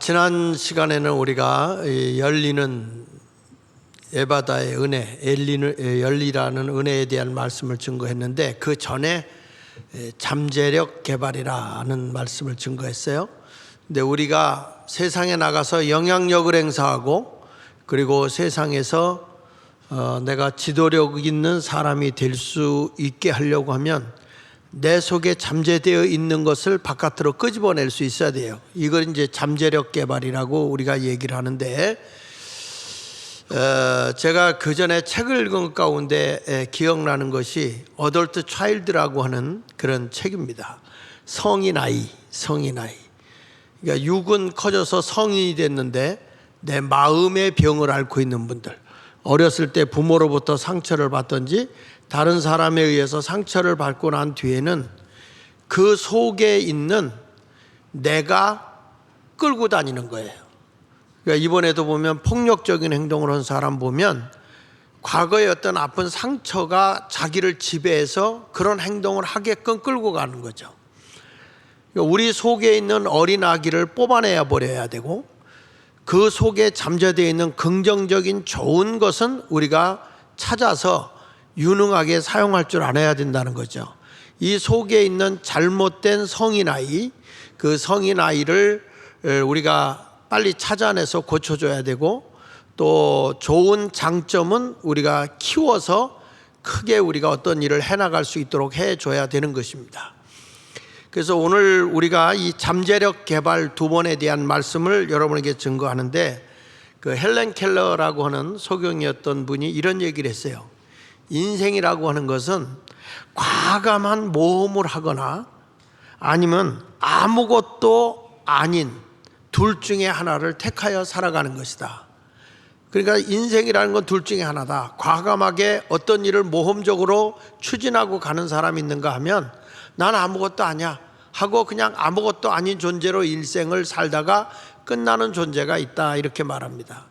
지난 시간에는 우리가 열리는 에바다의 은혜, 열리라는 은혜에 대한 말씀을 증거했는데, 그 전에 잠재력 개발이라는 말씀을 증거했어요. 근데 우리가 세상에 나가서 영향력을 행사하고, 그리고 세상에서 내가 지도력 있는 사람이 될 수 있게 하려고 하면 내 속에 잠재되어 있는 것을 바깥으로 끄집어낼 수 있어야 돼요. 이걸 이제 잠재력 개발이라고 우리가 얘기를 하는데, 제가 그 전에 책을 읽은 것 가운데 기억나는 것이 어덜트 차일드라고 하는 그런 책입니다. 성인 아이. 그러니까 육은 커져서 성인이 됐는데 내 마음의 병을 앓고 있는 분들, 어렸을 때 부모로부터 상처를 받든지 다른 사람에 의해서 상처를 받고 난 뒤에는 그 속에 있는 내가 끌고 다니는 거예요. 그러니까 이번에도 보면 폭력적인 행동을 한 사람 보면 과거의 어떤 아픈 상처가 자기를 지배해서 그런 행동을 하게끔 끌고 가는 거죠. 그러니까 우리 속에 있는 어린 아기를 뽑아내야 버려야 되고, 그 속에 잠재되어 있는 긍정적인 좋은 것은 우리가 찾아서 유능하게 사용할 줄 알아야 된다는 거죠. 이 속에 있는 잘못된 성인 아이, 그 성인 아이를 우리가 빨리 찾아내서 고쳐줘야 되고, 또 좋은 장점은 우리가 키워서 크게 우리가 어떤 일을 해나갈 수 있도록 해줘야 되는 것입니다. 그래서 오늘 우리가 이 잠재력 개발 두 번에 대한 말씀을 여러분에게 증거하는데, 그 헬렌 켈러라고 하는 소경이었던 분이 이런 얘기를 했어요. 인생이라고 하는 것은 과감한 모험을 하거나 아니면 아무것도 아닌 둘 중에 하나를 택하여 살아가는 것이다. 그러니까 인생이라는 건 둘 중에 하나다. 과감하게 어떤 일을 모험적으로 추진하고 가는 사람이 있는가 하면 난 아무것도 아니야 하고 그냥 아무것도 아닌 존재로 일생을 살다가 끝나는 존재가 있다, 이렇게 말합니다.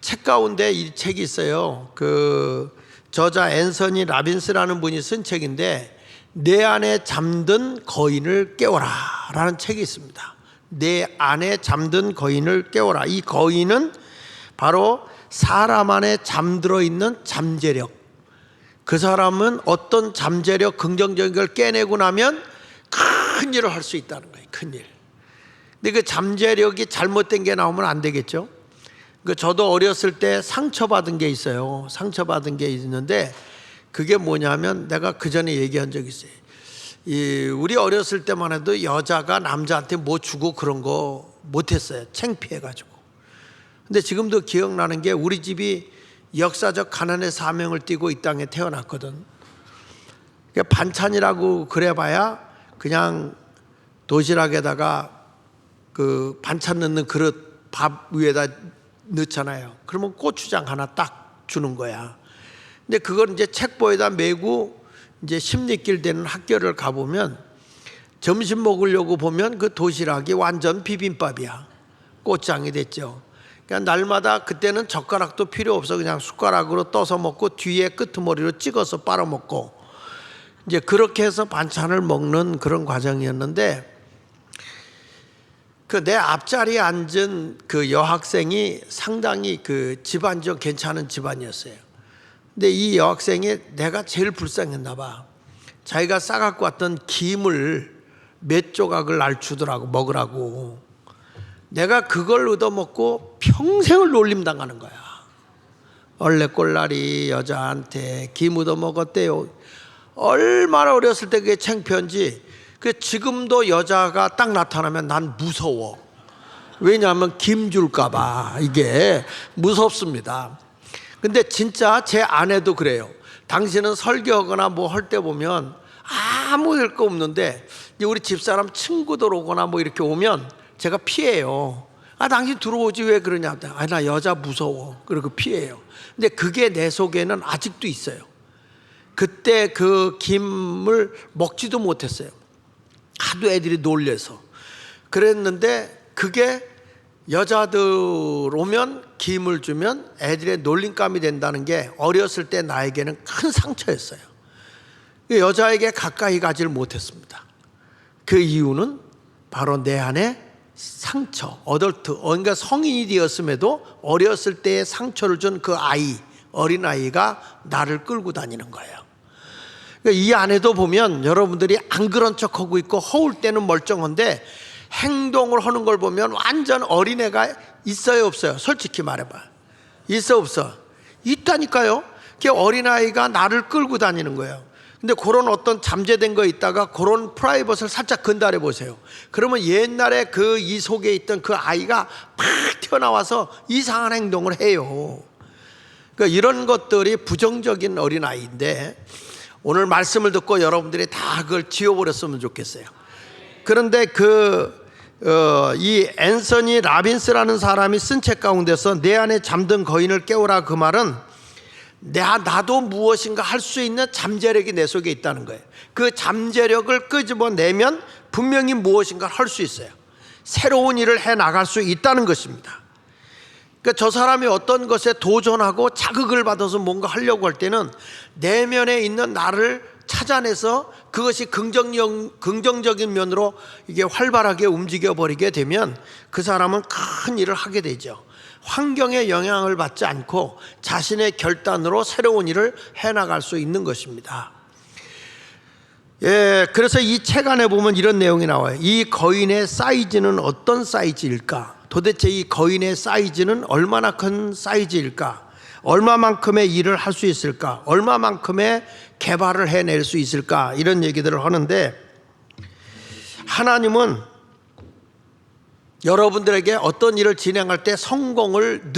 책 가운데 이 책이 있어요. 그 저자 앤서니 라빈스라는 분이 쓴 책인데, 내 안에 잠든 거인을 깨워라 라는 책이 있습니다. 내 안에 잠든 거인을 깨워라. 이 거인은 바로 사람 안에 잠들어 있는 잠재력. 그 사람은 어떤 잠재력, 긍정적인 걸 깨내고 나면 큰 일을 할 수 있다는 거예요. 큰 일. 근데 그 잠재력이 잘못된 게 나오면 안 되겠죠. 저도 어렸을 때 상처받은 게 있어요. 상처받은 게 있는데, 그게 뭐냐면 내가 그 전에 얘기한 적이 있어요. 우리 어렸을 때만 해도 여자가 남자한테 뭐 주고 그런 거 못했어요. 창피해가지고. 근데 지금도 기억나는 게, 우리 집이 역사적 가난의 사명을 띠고 이 땅에 태어났거든. 그러니까 반찬이라고 그래봐야 그냥 도시락에다가 그 반찬 넣는 그릇 밥 위에다 넣잖아요. 그러면 고추장 하나 딱 주는 거야. 근데 그걸 이제 책보에다 메고 이제 십리길 되는 학교를 가보면 점심 먹으려고 보면 그 도시락이 완전 비빔밥이야. 고추장이 됐죠. 그러니까 날마다 그때는 젓가락도 필요 없어. 그냥 숟가락으로 떠서 먹고 뒤에 끄트머리로 찍어서 빨아먹고, 이제 그렇게 해서 반찬을 먹는 그런 과정이었는데, 그 내 앞자리에 앉은 그 여학생이 상당히 그 집안적 괜찮은 집안이었어요. 근데 이 여학생이 내가 제일 불쌍했나 봐. 자기가 싸갖고 왔던 김을 몇 조각을 날 주더라고, 먹으라고. 내가 그걸 얻어먹고 평생을 놀림당하는 거야. 얼레꼴라리 여자한테 김 얻어먹었대요. 얼마나 어렸을 때 그게 창피한지. 지금도 여자가 딱 나타나면 난 무서워. 왜냐하면 김 줄까봐. 이게 무섭습니다. 근데 진짜 제 아내도 그래요. 당신은 설교하거나 뭐 할 때 보면 아무 할 거 없는데, 우리 집사람 친구들 오거나 뭐 이렇게 오면 제가 피해요. 당신 들어오지 왜 그러냐. 나 여자 무서워. 그리고 피해요. 근데 그게 내 속에는 아직도 있어요. 그때 그 김을 먹지도 못했어요. 하도 애들이 놀래서. 그랬는데 그게 여자들 오면 김을 주면 애들의 놀림감이 된다는 게 어렸을 때 나에게는 큰 상처였어요. 여자에게 가까이 가지를 못했습니다. 그 이유는 바로 내 안에 상처, 어덜트, 그러니까 성인이 되었음에도 어렸을 때의 상처를 준 그 아이, 어린아이가 나를 끌고 다니는 거예요. 그러니까 이 안에도 보면 여러분들이 안 그런 척하고 있고 허울 때는 멀쩡한데 행동을 하는 걸 보면 완전 어린애가 있어요, 없어요? 솔직히 말해봐. 있어, 없어? 있다니까요. 그게 어린아이가 나를 끌고 다니는 거예요. 근데 그런 어떤 잠재된 거 있다가 그런 프라이버시를 살짝 건달해 보세요. 그러면 옛날에 그 이 속에 있던 그 아이가 막 튀어나와서 이상한 행동을 해요. 그러니까 이런 것들이 부정적인 어린아이인데 오늘 말씀을 듣고 여러분들이 다 그걸 지워버렸으면 좋겠어요. 그런데 이 앤서니 라빈스라는 사람이 쓴 책 가운데서 내 안에 잠든 거인을 깨우라, 그 말은 나도 무엇인가 할 수 있는 잠재력이 내 속에 있다는 거예요. 그 잠재력을 끄집어내면 분명히 무엇인가 할 수 있어요. 새로운 일을 해 나갈 수 있다는 것입니다. 그러니까 저 사람이 어떤 것에 도전하고 자극을 받아서 뭔가 하려고 할 때는 내면에 있는 나를 찾아내서 그것이 긍정적인 면으로 이게 활발하게 움직여 버리게 되면 그 사람은 큰 일을 하게 되죠. 환경의 영향을 받지 않고 자신의 결단으로 새로운 일을 해나갈 수 있는 것입니다. 그래서 이 책 안에 보면 이런 내용이 나와요. 이 거인의 사이즈는 어떤 사이즈일까? 도대체 이 거인의 사이즈는 얼마나 큰 사이즈일까? 얼마만큼의 일을 할 수 있을까? 얼마만큼의 개발을 해낼 수 있을까? 이런 얘기들을 하는데, 하나님은 여러분들에게 어떤 일을 진행할 때 성공을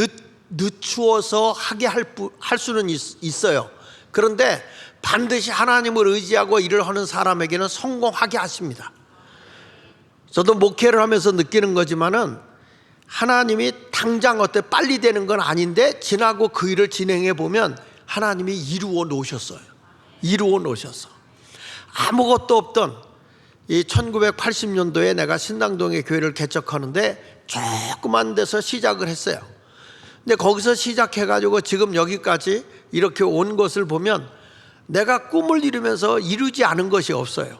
늦추어서 하게 할 수는 있어요. 그런데 반드시 하나님을 의지하고 일을 하는 사람에게는 성공하게 하십니다. 저도 목회를 하면서 느끼는 거지만은 하나님이 당장 빨리 되는 건 아닌데 지나고 그 일을 진행해 보면 하나님이 이루어 놓으셨어요. 이루어 놓으셨어. 아무것도 없던 이 1980년도에 내가 신당동에 교회를 개척하는데 조그만 데서 시작을 했어요. 근데 거기서 시작해가지고 지금 여기까지 이렇게 온 것을 보면 내가 꿈을 이루면서 이루지 않은 것이 없어요.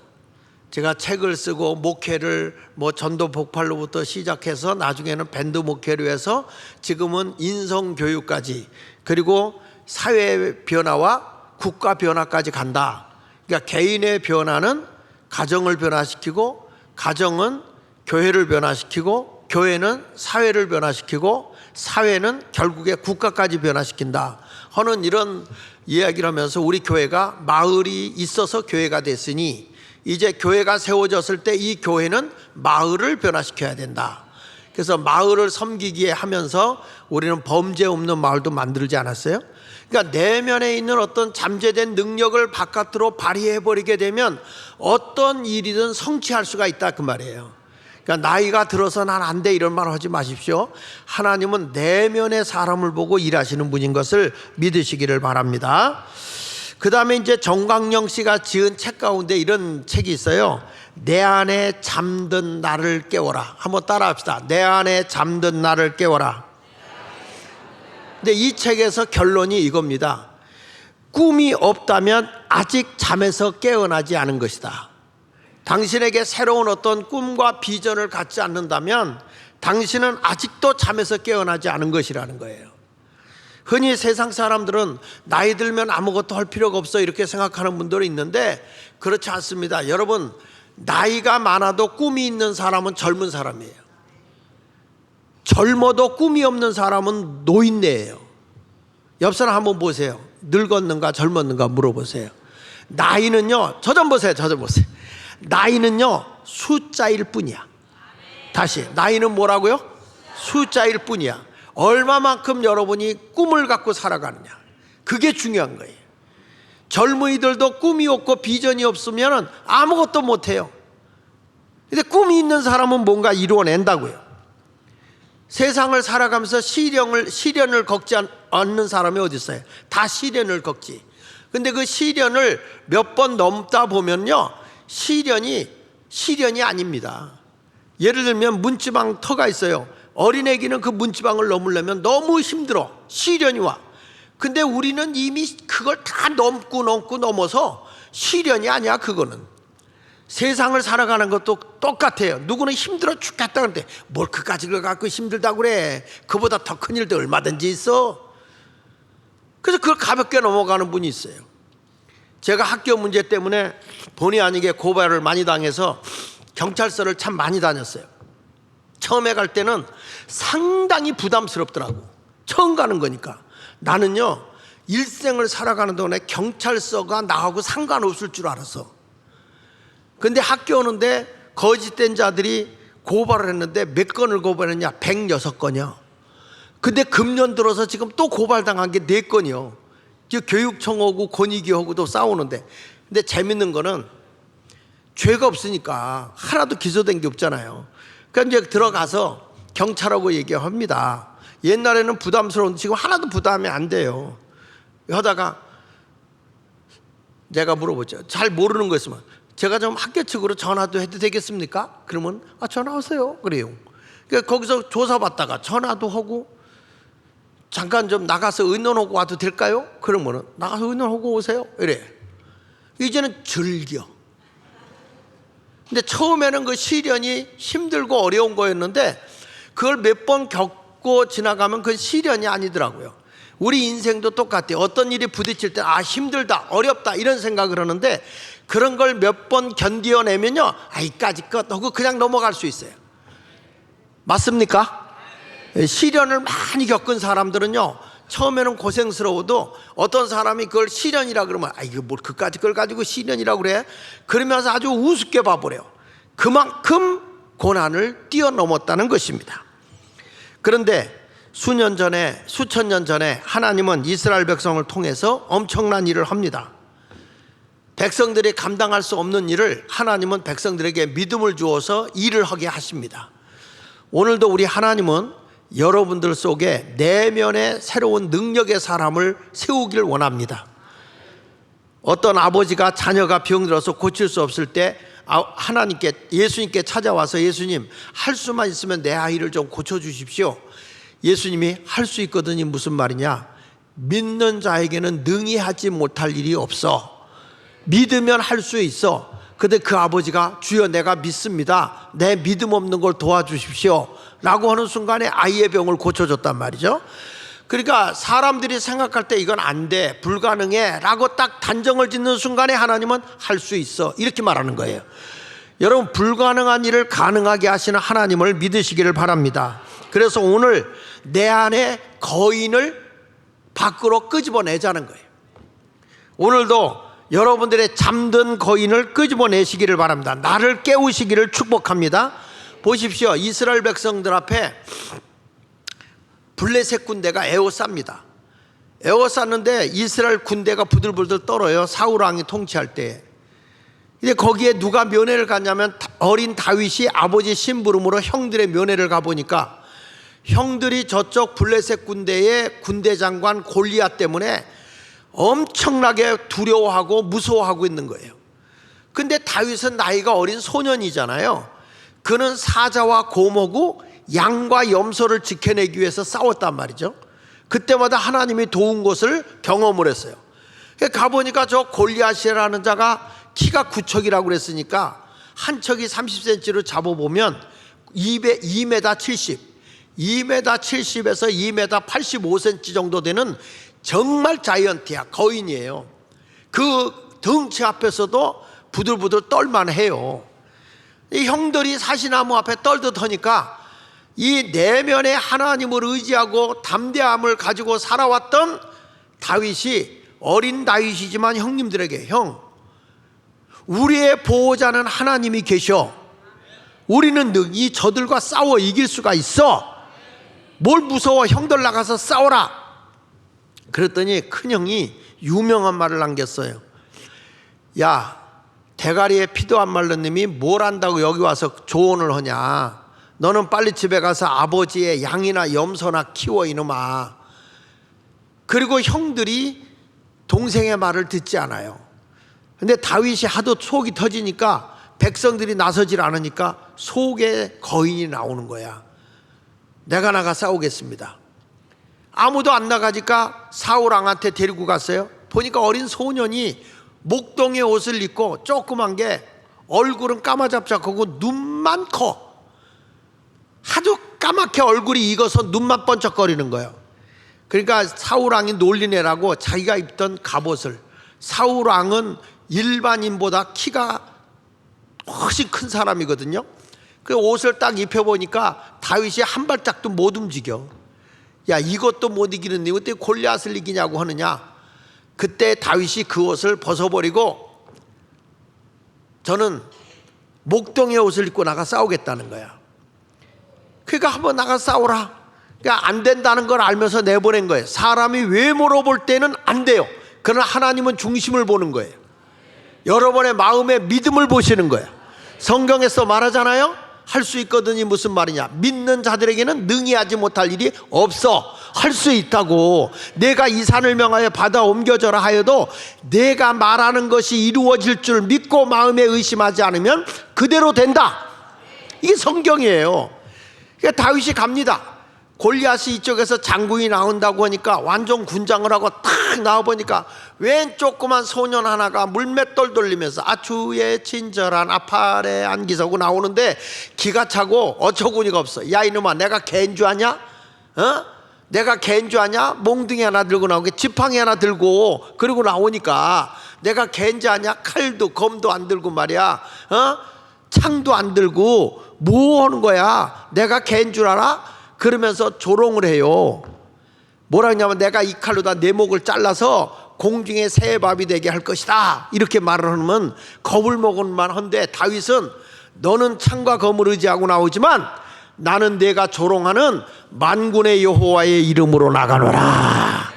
제가 책을 쓰고 목회를 전도 복팔로부터 시작해서 나중에는 밴드 목회로 해서 지금은 인성교육까지, 그리고 사회 변화와 국가 변화까지 간다. 그러니까 개인의 변화는 가정을 변화시키고, 가정은 교회를 변화시키고, 교회는 사회를 변화시키고, 사회는 결국에 국가까지 변화시킨다 하는 이런 이야기를 하면서 우리 교회가 마을이 있어서 교회가 됐으니 이제 교회가 세워졌을 때 이 교회는 마을을 변화시켜야 된다. 그래서 마을을 섬기기에 하면서 우리는 범죄 없는 마을도 만들지 않았어요? 그러니까 내면에 있는 어떤 잠재된 능력을 바깥으로 발휘해버리게 되면 어떤 일이든 성취할 수가 있다, 그 말이에요. 그러니까 나이가 들어서 난 안 돼 이런 말 하지 마십시오. 하나님은 내면의 사람을 보고 일하시는 분인 것을 믿으시기를 바랍니다. 그 다음에 이제 정광영 씨가 지은 책 가운데 이런 책이 있어요. 내 안에 잠든 나를 깨워라. 한번 따라 합시다. 내 안에 잠든 나를 깨워라. 근데 이 책에서 결론이 이겁니다. 꿈이 없다면 아직 잠에서 깨어나지 않은 것이다. 당신에게 새로운 어떤 꿈과 비전을 갖지 않는다면 당신은 아직도 잠에서 깨어나지 않은 것이라는 거예요. 흔히 세상 사람들은 나이 들면 아무것도 할 필요가 없어 이렇게 생각하는 분들이 있는데 그렇지 않습니다. 여러분, 나이가 많아도 꿈이 있는 사람은 젊은 사람이에요. 젊어도 꿈이 없는 사람은 노인네예요. 옆 사람 한번 보세요. 늙었는가 젊었는가 물어보세요. 나이는요, 저 좀 보세요. 나이는요 숫자일 뿐이야. 다시, 나이는 뭐라고요? 숫자일 뿐이야. 얼마만큼 여러분이 꿈을 갖고 살아가느냐, 그게 중요한 거예요. 젊은이들도 꿈이 없고 비전이 없으면 아무것도 못해요. 근데 꿈이 있는 사람은 뭔가 이루어낸다고요. 세상을 살아가면서 시련을 겪지 않는 사람이 어디 있어요? 다 시련을 겪지. 근데 그 시련을 몇 번 넘다 보면요, 시련이 아닙니다. 예를 들면 문지방 터가 있어요. 어린애기는 그 문지방을 넘으려면 너무 힘들어. 시련이 와. 근데 우리는 이미 그걸 다 넘고 넘어서 시련이 아니야. 그거는 세상을 살아가는 것도 똑같아요. 누구는 힘들어 죽겠다 그러는데 뭘 그까지 걸 갖고 힘들다고 그래. 그보다 더 큰 일도 얼마든지 있어. 그래서 그걸 가볍게 넘어가는 분이 있어요. 제가 학교 문제 때문에 본의 아니게 고발을 많이 당해서 경찰서를 참 많이 다녔어요. 처음에 갈 때는 상당히 부담스럽더라고. 처음 가는 거니까. 나는요, 일생을 살아가는 동안에 경찰서가 나하고 상관없을 줄 알았어. 근데 학교 오는데 거짓된 자들이 고발을 했는데 몇 건을 고발했냐? 106건이요. 근데 금년 들어서 지금 또 고발당한 게 4건이요. 교육청하고 권익위하고도 싸우는데. 근데 재밌는 거는 죄가 없으니까 하나도 기소된 게 없잖아요. 그러니까 이제 들어가서 경찰하고 얘기합니다. 옛날에는 부담스러운데 지금 하나도 부담이 안 돼요. 하다가 내가 물어보죠. 잘 모르는 거 있으면 제가 좀 학교 측으로 전화도 해도 되겠습니까? 그러면 전화 오세요. 그래요. 그러니까 거기서 조사받다가 전화도 하고 잠깐 좀 나가서 의논하고 와도 될까요? 그러면은 나가서 의논하고 오세요. 이래. 이제는 즐겨. 근데 처음에는 그 시련이 힘들고 어려운 거였는데 그걸 몇 번 겪고 지나가면 그건 시련이 아니더라고요. 우리 인생도 똑같아요. 어떤 일이 부딪힐 때 힘들다, 어렵다 이런 생각을 하는데 그런 걸 몇 번 견디어내면요, 이까지 것 하고 그냥 넘어갈 수 있어요. 맞습니까? 시련을 많이 겪은 사람들은요, 처음에는 고생스러워도 어떤 사람이 그걸 시련이라 그러면 이거 뭘 그까지 걸 가지고 시련이라고 그래? 그러면서 아주 우습게 봐버려요. 그만큼 고난을 뛰어넘었다는 것입니다. 그런데 수천 년 전에 하나님은 이스라엘 백성을 통해서 엄청난 일을 합니다. 백성들이 감당할 수 없는 일을 하나님은 백성들에게 믿음을 주어서 일을 하게 하십니다. 오늘도 우리 하나님은 여러분들 속에 내면의 새로운 능력의 사람을 세우길 원합니다. 어떤 아버지가 자녀가 병들어서 고칠 수 없을 때 예수님께 찾아와서 예수님, 할 수만 있으면 내 아이를 좀 고쳐주십시오. 예수님이 할 수 있거든요. 무슨 말이냐? 믿는 자에게는 능히 하지 못할 일이 없어. 믿으면 할 수 있어. 근데 그 아버지가 주여 내가 믿습니다. 내 믿음 없는 걸 도와주십시오 라고 하는 순간에 아이의 병을 고쳐줬단 말이죠. 그러니까 사람들이 생각할 때 이건 안 돼, 불가능해 라고 딱 단정을 짓는 순간에 하나님은 할 수 있어 이렇게 말하는 거예요. 여러분, 불가능한 일을 가능하게 하시는 하나님을 믿으시기를 바랍니다. 그래서 오늘 내 안에 거인을 밖으로 끄집어내자는 거예요. 오늘도 여러분들의 잠든 거인을 끄집어내시기를 바랍니다. 나를 깨우시기를 축복합니다. 보십시오. 이스라엘 백성들 앞에 블레셋 군대가 에워쌉니다. 에워쌌는데 이스라엘 군대가 부들부들 떨어요. 사울 왕이 통치할 때. 근데 거기에 누가 면회를 갔냐면 어린 다윗이 아버지 심부름으로 형들의 면회를 가보니까 형들이 저쪽 블레셋 군대의 군대 장관 골리앗 때문에 엄청나게 두려워하고 무서워하고 있는 거예요. 근데 다윗은 나이가 어린 소년이잖아요. 그는 사자와 곰하고 양과 염소를 지켜내기 위해서 싸웠단 말이죠. 그때마다 하나님이 도운 것을 경험을 했어요. 가보니까 저 골리앗이라는 자가 키가 9척이라고 그랬으니까 한 척이 30cm로 잡아보면 2m 70, 2m 70에서 2m 85cm 정도 되는 정말 자이언트야, 거인이에요. 그 덩치 앞에서도 부들부들 떨만해요. 이 형들이 사시나무 앞에 떨듯 하니까 이 내면에 하나님을 의지하고 담대함을 가지고 살아왔던 다윗이, 어린 다윗이지만 형님들에게, 형, 우리의 보호자는 하나님이 계셔. 우리는 능히 저들과 싸워 이길 수가 있어. 뭘 무서워, 형들 나가서 싸워라. 그랬더니 큰형이 유명한 말을 남겼어요. 야, 대가리에 피도 안 말른 놈이 뭘 안다고 여기 와서 조언을 하냐. 너는 빨리 집에 가서 아버지의 양이나 염소나 키워 이놈아. 그리고 형들이 동생의 말을 듣지 않아요. 근데 다윗이 하도 속이 터지니까 백성들이 나서질 않으니까 속에 거인이 나오는 거야. 내가 나가 싸우겠습니다. 아무도 안 나가니까 사울 왕한테 데리고 갔어요. 보니까 어린 소년이 목동의 옷을 입고 조그만 게 얼굴은 까마잡잡하고 눈만 커. 아주 까맣게 얼굴이 익어서 눈만 번쩍거리는 거예요. 그러니까 사울왕이 놀리네라고 자기가 입던 갑옷을, 사울왕은 일반인보다 키가 훨씬 큰 사람이거든요. 그 옷을 딱 입혀보니까 다윗이 한 발짝도 못 움직여. 야, 이것도 못 이기는데 어떻게 골리앗을 이기냐고 하느냐. 그때 다윗이 그 옷을 벗어버리고 저는 목동의 옷을 입고 나가 싸우겠다는 거야. 그러니까 한번 나가 싸우라. 그러니까 안 된다는 걸 알면서 내보낸 거예요. 사람이 외모로 볼 때는 안 돼요. 그러나 하나님은 중심을 보는 거예요. 여러분의 마음의 믿음을 보시는 거예요. 성경에서 말하잖아요. 할 수 있거든이 무슨 말이냐. 믿는 자들에게는 능히 하지 못할 일이 없어. 할 수 있다고. 내가 이 산을 명하여 바다 옮겨져라 하여도 내가 말하는 것이 이루어질 줄 믿고 마음에 의심하지 않으면 그대로 된다. 이게 성경이에요. 그러니까 다윗이 갑니다. 골리앗이 이쪽에서 장군이 나온다고 하니까 완전 군장을 하고 탁 나와보니까 웬 조그만 소년 하나가 물맷돌 돌리면서 아추의 친절한 아팔에 안기서고 나오는데 기가 차고 어처구니가 없어. 야, 이놈아, 내가 개인 줄 아냐? 내가 개인 줄 아냐? 몽둥이 하나 들고 나오게 지팡이 하나 들고 그러고 나오니까 내가 개인 줄 아냐? 칼도 검도 안 들고 말이야. 창도 안 들고 뭐 하는 거야? 내가 개인 줄 알아? 그러면서 조롱을 해요. 뭐라 하냐면 내가 이 칼로 다 내 목을 잘라서 공중에 새밥이 되게 할 것이다. 이렇게 말을 하면 겁을 먹을 만한데 다윗은 너는 창과 검을 의지하고 나오지만 나는 내가 조롱하는 만군의 여호와의 이름으로 나가노라.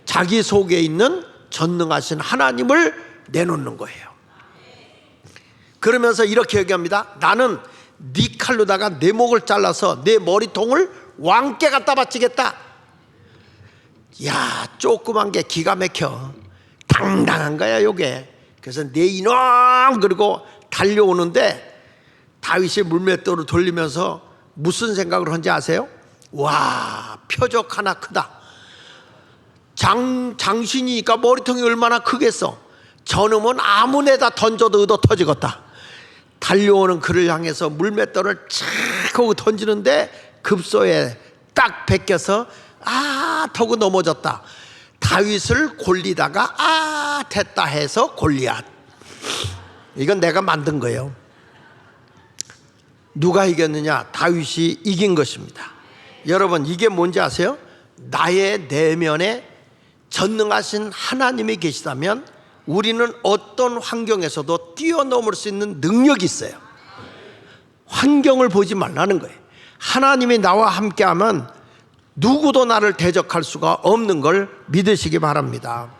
자기 속에 있는 전능하신 하나님을 내놓는 거예요. 그러면서 이렇게 얘기합니다. 나는 네 칼로다가 내 목을 잘라서 내 머리통을 왕께 갖다 바치겠다. 야, 조그만 게 기가 막혀. 당당한 거야 요게. 그래서 내 이놈 그리고 달려오는데 다윗이 물맷돌을 돌리면서 무슨 생각을 한지 아세요? 와, 표적 하나 크다. 장신이니까 머리통이 얼마나 크겠어. 저놈은 아무데다 던져도 의도 터지겠다. 달려오는 그를 향해서 물맷돌을 착 하고 던지는데 급소에 딱 베껴서 타고 넘어졌다. 다윗을 골리다가 됐다 해서 골리앗. 이건 내가 만든 거예요. 누가 이겼느냐? 다윗이 이긴 것입니다. 여러분, 이게 뭔지 아세요? 나의 내면에 전능하신 하나님이 계시다면 우리는 어떤 환경에서도 뛰어넘을 수 있는 능력이 있어요. 환경을 보지 말라는 거예요. 하나님이 나와 함께하면 누구도 나를 대적할 수가 없는 걸 믿으시기 바랍니다.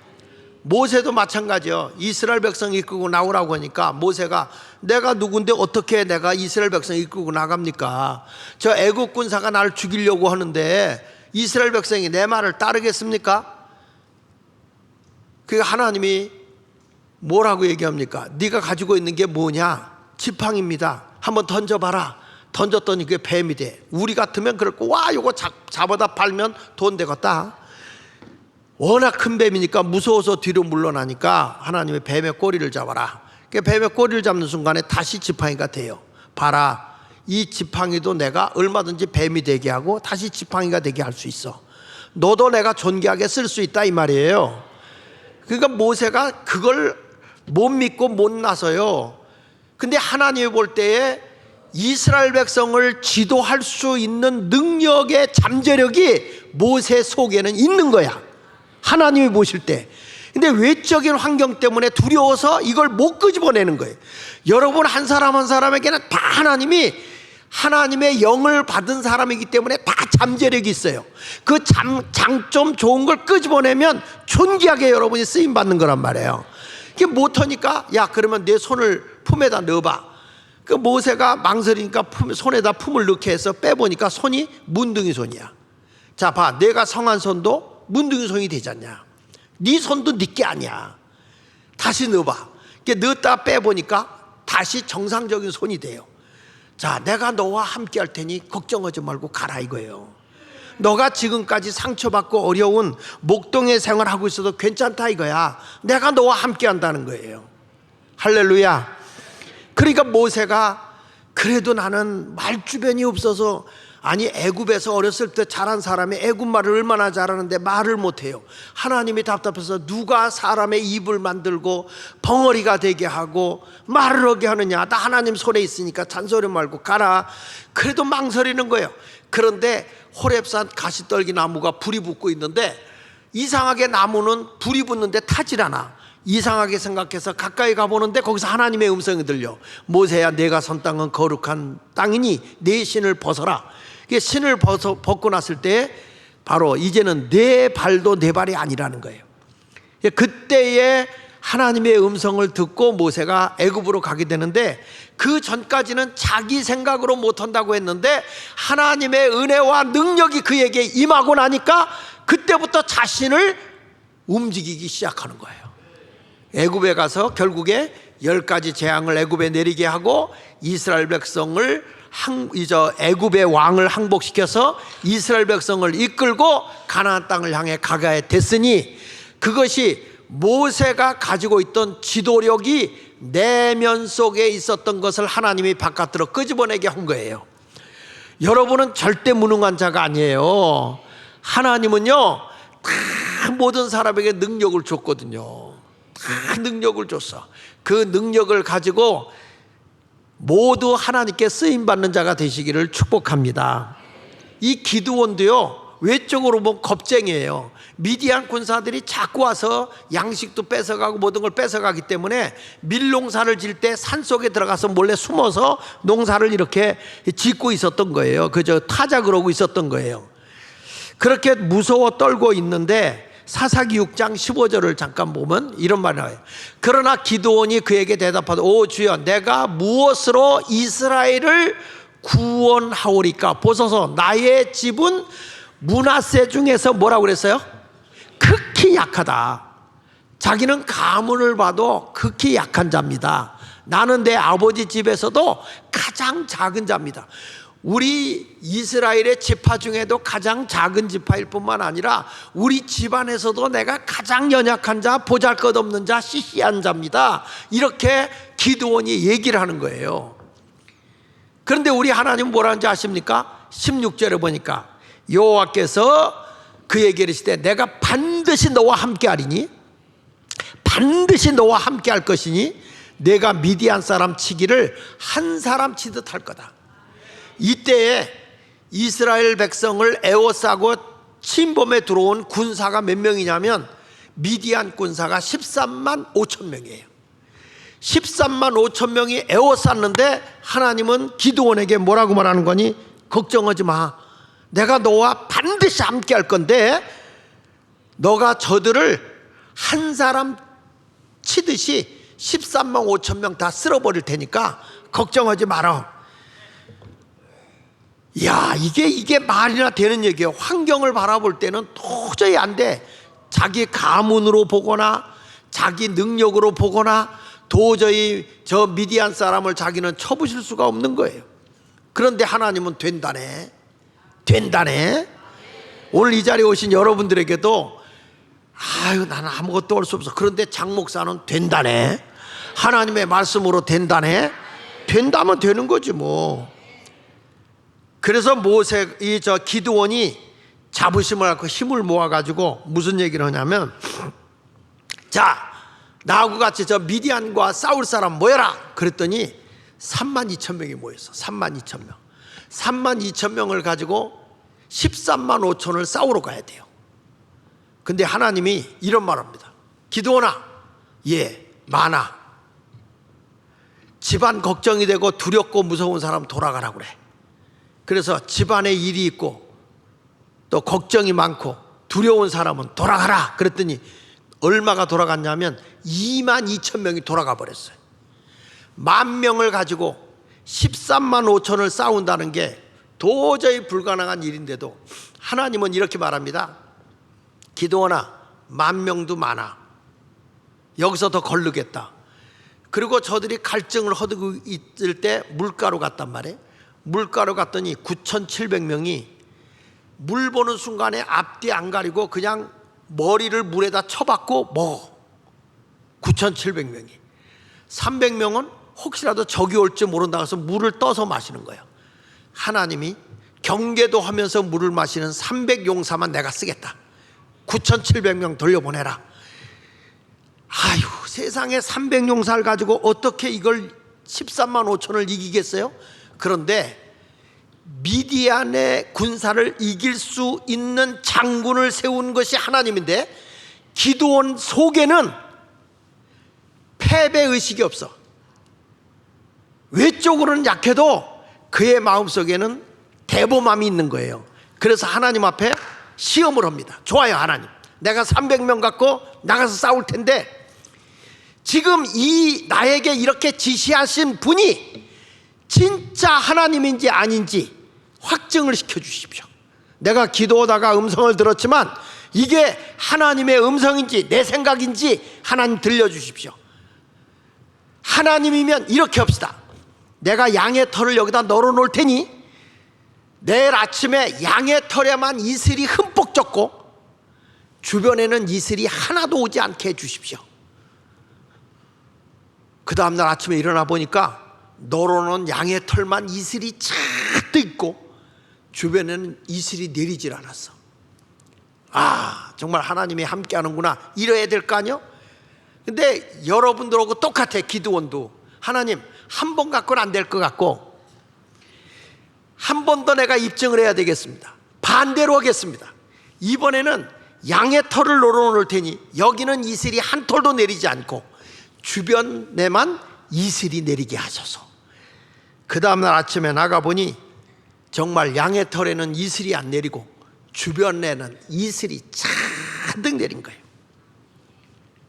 모세도 마찬가지요. 이스라엘 백성 이끌고 나오라고 하니까 모세가 내가 누군데 어떻게 내가 이스라엘 백성 이끌고 나갑니까? 저 애국 군사가 나를 죽이려고 하는데 이스라엘 백성이 내 말을 따르겠습니까? 그러니까 하나님이 뭐라고 얘기합니까? 네가 가지고 있는 게 뭐냐? 지팡이입니다. 한번 던져봐라. 던졌더니 그게 뱀이 돼. 우리 같으면 그럴 거, 와, 요거 잡아다 팔면 돈 되겠다. 워낙 큰 뱀이니까 무서워서 뒤로 물러나니까 하나님이 뱀의 꼬리를 잡아라. 뱀의 꼬리를 잡는 순간에 다시 지팡이가 돼요. 봐라, 이 지팡이도 내가 얼마든지 뱀이 되게 하고 다시 지팡이가 되게 할 수 있어. 너도 내가 존귀하게 쓸 수 있다, 이 말이에요. 그러니까 모세가 그걸 못 믿고 못 나서요. 근데 하나님이 볼 때에 이스라엘 백성을 지도할 수 있는 능력의 잠재력이 모세 속에는 있는 거야, 하나님이 보실 때. 근데 외적인 환경 때문에 두려워서 이걸 못 끄집어내는 거예요. 여러분 한 사람 한 사람에게는 다 하나님이 하나님의 영을 받은 사람이기 때문에 다 잠재력이 있어요. 그 장점 좋은 걸 끄집어내면 존귀하게 여러분이 쓰임받는 거란 말이에요. 이게 못하니까 야, 그러면 내 손을 품에다 넣어봐. 그 모세가 망설이니까 손에다 품을 넣게 해서 빼보니까 손이 문둥이 손이야. 자, 봐, 내가 성한 손도 문둥이 손이 되지 않냐? 네 손도 네 게 아니야. 다시 넣어봐. 넣었다 빼보니까 다시 정상적인 손이 돼요. 자, 내가 너와 함께 할 테니 걱정하지 말고 가라 이거예요. 너가 지금까지 상처받고 어려운 목동의 생활하고 있어도 괜찮다 이거야. 내가 너와 함께 한다는 거예요. 할렐루야. 그러니까 모세가 그래도 나는 말 주변이 없어서, 아니 애굽에서 어렸을 때 자란 사람이 애굽 말을 얼마나 잘하는데 말을 못해요. 하나님이 답답해서 누가 사람의 입을 만들고 벙어리가 되게 하고 말을 하게 하느냐, 나 하나님 손에 있으니까 잔소리 말고 가라. 그래도 망설이는 거예요. 그런데 호렙산 가시떨기 나무가 불이 붙고 있는데 이상하게 나무는 불이 붙는데 타질 않아. 이상하게 생각해서 가까이 가보는데 거기서 하나님의 음성이 들려. 모세야, 내가 선 땅은 거룩한 땅이니 내 신을 벗어라. 신을 벗고 났을 때 바로 이제는 내 발도 내 발이 아니라는 거예요. 그때에 하나님의 음성을 듣고 모세가 애굽으로 가게 되는데, 그 전까지는 자기 생각으로 못한다고 했는데 하나님의 은혜와 능력이 그에게 임하고 나니까 그때부터 자신을 움직이기 시작하는 거예요. 애굽에 가서 결국에 10가지 재앙을 애굽에 내리게 하고 이스라엘 백성을 애굽의 왕을 항복시켜서 이스라엘 백성을 이끌고 가나안 땅을 향해 가게 됐으니, 그것이 모세가 가지고 있던 지도력이 내면 속에 있었던 것을 하나님이 바깥으로 끄집어내게 한 거예요. 여러분은 절대 무능한 자가 아니에요. 하나님은요 다 모든 사람에게 능력을 줬거든요. 다 능력을 줬어. 그 능력을 가지고 모두 하나님께 쓰임받는 자가 되시기를 축복합니다. 이 기드온도요 외적으로 보면 겁쟁이에요. 미디안 군사들이 자꾸 와서 양식도 뺏어가고 모든 걸 뺏어가기 때문에 밀농사를 질 때 산속에 들어가서 몰래 숨어서 농사를 이렇게 짓고 있었던 거예요. 그저 타자 그러고 있었던 거예요. 그렇게 무서워 떨고 있는데 사사기 6장 15절을 잠깐 보면 이런 말이 나와요. 그러나 기드온이 그에게 대답하되, 오 주여, 내가 무엇으로 이스라엘을 구원하오리까? 보소서, 나의 집은 므낫세 중에서 뭐라고 그랬어요? 극히 약하다. 자기는 가문을 봐도 극히 약한 자입니다. 나는 내 아버지 집에서도 가장 작은 자입니다. 우리 이스라엘의 지파 중에도 가장 작은 지파일 뿐만 아니라 우리 집안에서도 내가 가장 연약한 자, 보잘것없는 자, 시시한 자입니다. 이렇게 기드온이 얘기를 하는 거예요. 그런데 우리 하나님은 뭐라는지 아십니까? 16절에 보니까 여호와께서 그에게 이르시되, 내가 반드시 너와 함께 하리니, 반드시 너와 함께 할 것이니 내가 미디안 사람 치기를 한 사람 치듯 할 거다. 이때에 이스라엘 백성을 에워싸고 침범에 들어온 군사가 몇 명이냐면 미디안 군사가 13만 5천 명이에요. 13만 5천 명이 에워쌌는데 하나님은 기드온에게 뭐라고 말하는 거니? 걱정하지 마. 내가 너와 반드시 함께 할 건데 너가 저들을 한 사람 치듯이 13만 5천 명 다 쓸어버릴 테니까 걱정하지 마라. 야, 이게 말이나 되는 얘기예요. 환경을 바라볼 때는 도저히 안 돼. 자기 가문으로 보거나 자기 능력으로 보거나 도저히 저 미디안 사람을 자기는 쳐부실 수가 없는 거예요. 그런데 하나님은 된다네. 오늘 이 자리에 오신 여러분들에게도 아유, 나는 아무것도 할 수 없어. 그런데 장 목사는 된다네. 하나님의 말씀으로 된다네. 된다면 되는 거지 뭐. 그래서 기드온이 자부심을 갖고 힘을 모아가지고 무슨 얘기를 하냐면, 자, 나하고 같이 저 미디안과 싸울 사람 모여라. 그랬더니 3만 2천 명이 모였어. 3만 2천 명. 3만 2천 명을 가지고 13만 5천을 싸우러 가야 돼요. 근데 하나님이 이런 말합니다. 기드온아, 많아. 집안 걱정이 되고 두렵고 무서운 사람 돌아가라고 그래. 그래서 집안에 일이 있고 또 걱정이 많고 두려운 사람은 돌아가라. 그랬더니 얼마가 돌아갔냐면 2만 2천 명이 돌아가 버렸어요. 10,000명을 가지고 13만 5천을 싸운다는 게 도저히 불가능한 일인데도 하나님은 이렇게 말합니다. 기드온아, 10,000명도 많아. 여기서 더 거르겠다. 그리고 저들이 갈증을 허두고 있을 때 물가로 갔단 말이에요. 물가로 갔더니 9,700명이 물 보는 순간에 앞뒤 안 가리고 그냥 머리를 물에다 쳐박고 먹어. 9,700명이. 300명은 혹시라도 적이 올지 모른다고 해서 물을 떠서 마시는 거예요. 하나님이 경계도 하면서 물을 마시는 300용사만 내가 쓰겠다. 9,700명 돌려보내라. 아유, 세상에 300용사를 가지고 어떻게 이걸 13만 5천을 이기겠어요? 그런데 미디안의 군사를 이길 수 있는 장군을 세운 것이 하나님인데, 기드온 속에는 패배의식이 없어. 외적으로는 약해도 그의 마음속에는 대범함이 있는 거예요. 그래서 하나님 앞에 시험을 합니다. 좋아요, 하나님, 내가 300명 갖고 나가서 싸울 텐데 지금 이 나에게 이렇게 지시하신 분이 진짜 하나님인지 아닌지 확증을 시켜주십시오. 내가 기도하다가 음성을 들었지만 이게 하나님의 음성인지 내 생각인지 하나님 들려주십시오. 하나님이면 이렇게 합시다. 내가 양의 털을 여기다 널어놓을 테니 내일 아침에 양의 털에만 이슬이 흠뻑 젖고 주변에는 이슬이 하나도 오지 않게 해주십시오. 그 다음날 아침에 일어나 보니까 널어놓은 양의 털만 이슬이 잔뜩 있고 주변에는 이슬이 내리질 않았어. 아, 정말 하나님이 함께 하는구나, 이래야 될 거 아니요? 근데 여러분들하고 똑같아. 기드온도 하나님 한 번 갖고는 안 될 것 같고 한 번 더 내가 입증을 해야 되겠습니다. 반대로 하겠습니다. 이번에는 양의 털을 널어놓을 테니 여기는 이슬이 한 털도 내리지 않고 주변에만 이슬이 내리게 하소서. 그 다음날 아침에 나가보니 정말 양의 털에는 이슬이 안 내리고 주변에는 이슬이 잔뜩 내린 거예요.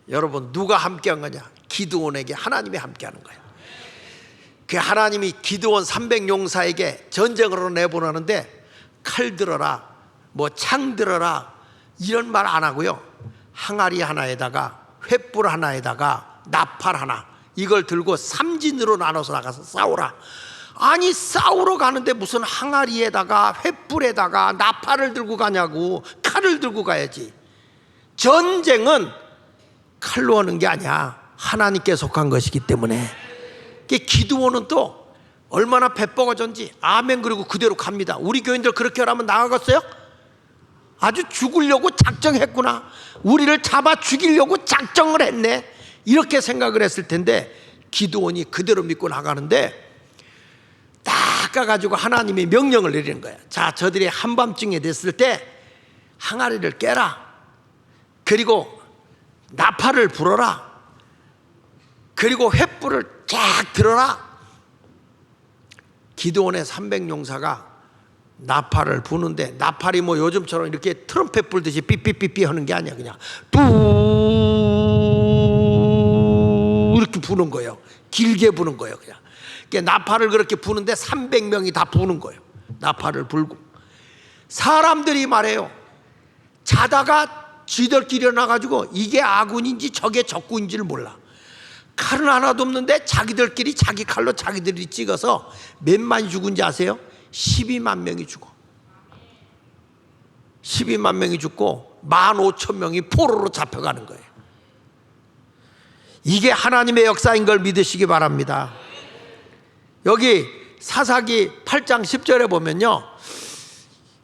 여러분, 누가 함께한 거냐? 기드온에게 하나님이 함께하는 거예요. 그 하나님이 기드온 300용사에게 전쟁으로 내보내는데 칼 들어라, 뭐 창 들어라 이런 말 안 하고요, 항아리 하나에다가 횃불 하나에다가 나팔 하나, 이걸 들고 삼진으로 나눠서 나가서 싸우라. 아니, 싸우러 가는데 무슨 항아리에다가 횃불에다가 나팔을 들고 가냐고. 칼을 들고 가야지. 전쟁은 칼로 하는 게 아니야. 하나님께 속한 것이기 때문에. 기드온은 또 얼마나 배뻐가졌는지 아멘 그리고 그대로 갑니다. 우리 교인들 그렇게 하라면 나가겠어요? 아주 죽으려고 작정했구나, 우리를 잡아 죽이려고 작정을 했네, 이렇게 생각을 했을 텐데 기드온이 그대로 믿고 나가는데 딱 가가지고 하나님이 명령을 내리는 거야. 자, 저들이 한밤중에 됐을 때 항아리를 깨라, 그리고 나팔을 불어라, 그리고 횃불을 쫙 들어라. 기드온의 300용사가 나팔을 부는데, 나팔이 뭐 요즘처럼 이렇게 트럼펫 불듯이 삐삐삐삐 하는 게 아니야. 그냥 뚜 이렇게 부는 거예요. 길게 부는 거예요. 그냥 나팔을 그렇게 부는데 300명이 다 부는 거예요. 나팔을 불고 사람들이 말해요. 자다가 쥐들끼리 일어나가지고 이게 아군인지 저게 적군인지를 몰라. 칼은 하나도 없는데 자기들끼리 자기 칼로 자기들이 찍어서 몇만 죽은지 아세요? 12만 명이 죽어. 12만 명이 죽고 15,000명이 포로로 잡혀가는 거예요. 이게 하나님의 역사인 걸 믿으시기 바랍니다. 여기 사사기 8장 10절에 보면요,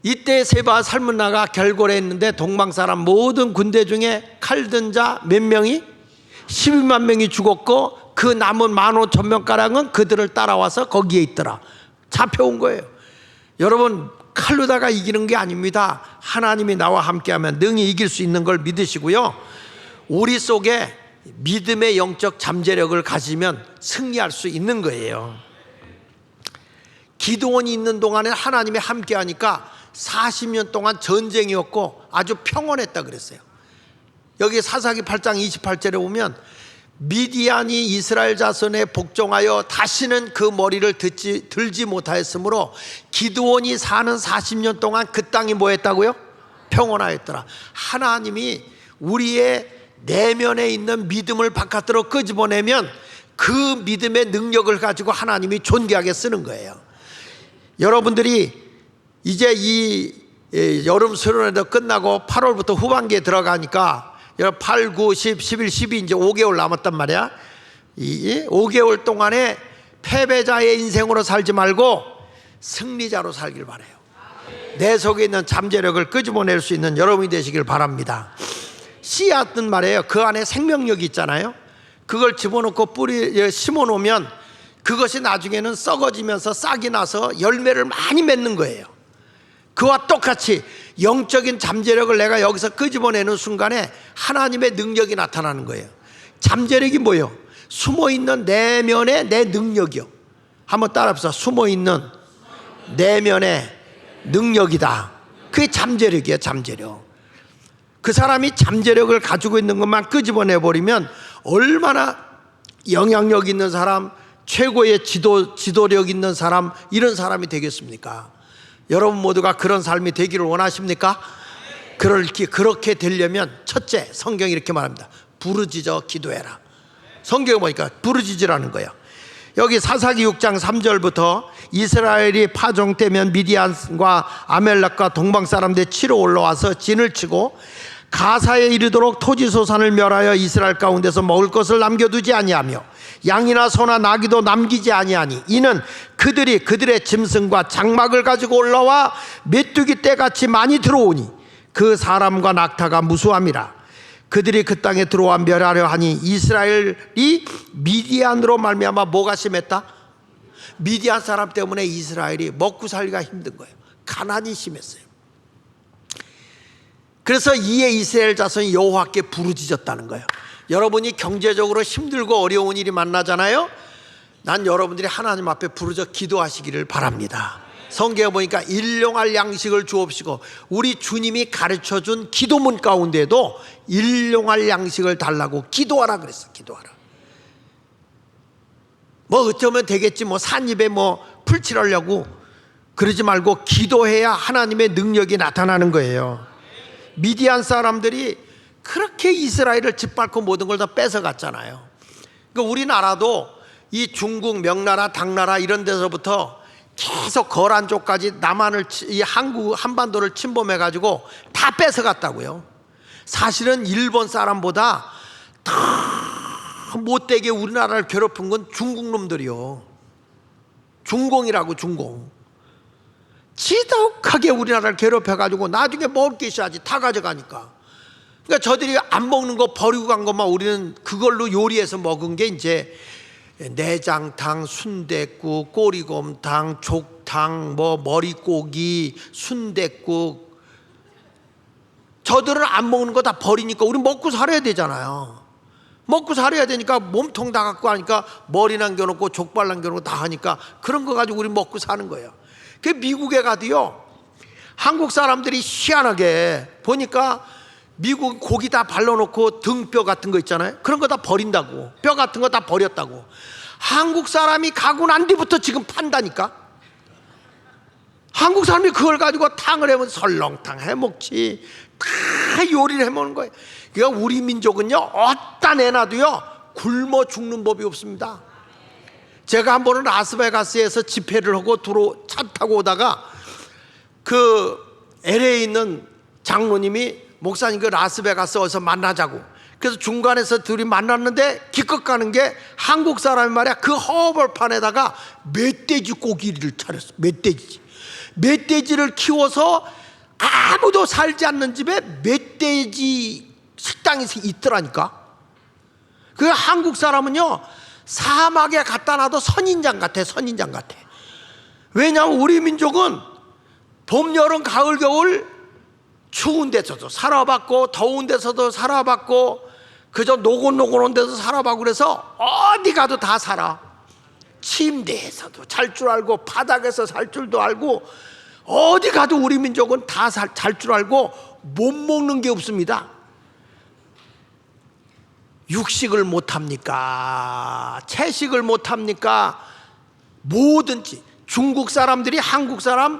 이때 세바 살문나가 결골에 있는데 동방사람 모든 군대 중에 칼든 자 몇 명이 12만 명이 죽었고 그 남은 15,000명가량은 그들을 따라와서 거기에 있더라. 잡혀온 거예요. 여러분, 칼로다가 이기는 게 아닙니다. 하나님이 나와 함께하면 능히 이길 수 있는 걸 믿으시고요, 우리 속에 믿음의 영적 잠재력을 가지면 승리할 수 있는 거예요. 기드온이 있는 동안에 하나님이 함께하니까 40년 동안 전쟁이었고 아주 평온했다 그랬어요. 여기 사사기 8장 28절에 보면 미디안이 이스라엘 자손에 복종하여 다시는 그 머리를 들지 못하였으므로 기드온이 사는 40년 동안 그 땅이 뭐 했다고요? 평온하였더라. 하나님이 우리의 내면에 있는 믿음을 바깥으로 끄집어내면 그 믿음의 능력을 가지고 하나님이 존귀하게 쓰는 거예요. 여러분들이 이제 이 여름 수련회도 끝나고 8월부터 후반기에 들어가니까 8, 9, 10, 11, 12 이제 5개월 남았단 말이야. 이 5개월 동안에 패배자의 인생으로 살지 말고 승리자로 살길 바라요. 내 속에 있는 잠재력을 끄집어낼 수 있는 여러분이 되시길 바랍니다. 씨앗은 말이에요. 그 안에 생명력이 있잖아요. 그걸 집어넣고 뿌리 심어 놓으면 그것이 나중에는 썩어지면서 싹이 나서 열매를 많이 맺는 거예요. 그와 똑같이 영적인 잠재력을 내가 여기서 끄집어내는 순간에 하나님의 능력이 나타나는 거예요. 잠재력이 뭐예요? 숨어있는 내면의 내 능력이요. 한번 따라합시다. 숨어있는 내면의 능력이다. 그게 잠재력이에요. 잠재력. 그 사람이 잠재력을 가지고 있는 것만 끄집어내버리면 얼마나 영향력 있는 사람, 최고의 지도력 있는 사람, 이런 사람이 되겠습니까? 여러분 모두가 그런 삶이 되기를 원하십니까? 그렇게 되려면 첫째, 성경이 이렇게 말합니다. 부르짖어 기도해라. 성경에 보니까 부르짖으라는 거예요. 여기 사사기 6장 3절부터 이스라엘이 파종되면 미디안과 아멜렉과 동방 사람들이 치러 올라와서 진을 치고 가사에 이르도록 토지소산을 멸하여 이스라엘 가운데서 먹을 것을 남겨두지 아니하며 양이나 소나 나귀도 남기지 아니하니 이는 그들이 그들의 짐승과 장막을 가지고 올라와 메뚜기 떼같이 많이 들어오니 그 사람과 낙타가 무수함이라. 그들이 그 땅에 들어와 멸하려 하니 이스라엘이 미디안으로 말미암아 뭐가 심했다? 미디안 사람 때문에 이스라엘이 먹고 살기가 힘든 거예요. 가난이 심했어요. 그래서 이에 이스라엘 자손이 여호와께 부르짖었다는 거예요. 여러분이 경제적으로 힘들고 어려운 일이 만나잖아요. 난 여러분들이 하나님 앞에 부르짖어 기도하시기를 바랍니다. 성경에 보니까 일용할 양식을 주옵시고, 우리 주님이 가르쳐준 기도문 가운데도 일용할 양식을 달라고 기도하라 그랬어. 기도하라. 뭐 어쩌면 되겠지, 뭐 산입에 뭐 풀칠하려고 그러지 말고 기도해야 하나님의 능력이 나타나는 거예요. 미디안 사람들이 그렇게 이스라엘을 짓밟고 모든 걸 다 뺏어갔잖아요. 그러니까 우리나라도 이 중국, 명나라, 당나라 이런 데서부터 계속 거란 쪽까지 남한을, 이 한반도를 침범해 가지고 다 뺏어갔다고요. 사실은 일본 사람보다 더 못되게 우리나라를 괴롭힌 건 중국 놈들이요. 중공이라고, 중공. 지독하게 우리나라를 괴롭혀 가지고 나중에 먹을 게 있어야지 다 가져가니까. 그러니까 저들이 안 먹는 거 버리고 간 것만 우리는 그걸로 요리해서 먹은 게 이제 내장탕, 순댓국, 꼬리곰탕, 족탕, 뭐 머리고기, 순댓국. 저들은 안 먹는 거 다 버리니까 우리 먹고 살아야 되잖아요. 먹고 살아야 되니까 몸통 다 갖고 하니까 머리 남겨놓고 족발 남겨놓고 다 하니까 그런 거 가지고 우리 먹고 사는 거예요. 그 미국에 가도요, 한국 사람들이 희한하게 보니까 미국 고기 다 발라놓고 등뼈 같은 거 있잖아요. 그런 거 다 버린다고. 뼈 같은 거 다 버렸다고. 한국 사람이 가고 난 뒤부터 지금 판다니까. 한국 사람이 그걸 가지고 탕을 해면 설렁탕 해먹지, 다 요리를 해먹는 거예요. 그러니까 우리 민족은요, 어디다 내놔도요 굶어 죽는 법이 없습니다. 제가 한 번은 라스베가스에서 집회를 하고 차 타고 오다가 그 LA에 있는 장로님이, 목사님 그 라스베가스 어디서 만나자고. 그래서 중간에서 둘이 만났는데 기껏 가는 게 한국 사람이 말이야 그 허벌판에다가 멧돼지 고기를 차렸어. 멧돼지를 키워서 아무도 살지 않는 집에 멧돼지 식당이 있더라니까. 그 한국 사람은요 사막에 갖다 놔도 선인장 같아. 선인장 같아. 왜냐하면 우리 민족은 봄, 여름, 가을, 겨울 추운 데서도 살아봤고 더운 데서도 살아봤고 그저 노곤노곤한 데서 살아봤고 그래서 어디 가도 다 살아. 침대에서도 잘 줄 알고 바닥에서 살 줄도 알고 어디 가도 우리 민족은 다 잘 줄 알고 못 먹는 게 없습니다. 육식을 못합니까? 채식을 못합니까? 뭐든지. 중국 사람들이 한국 사람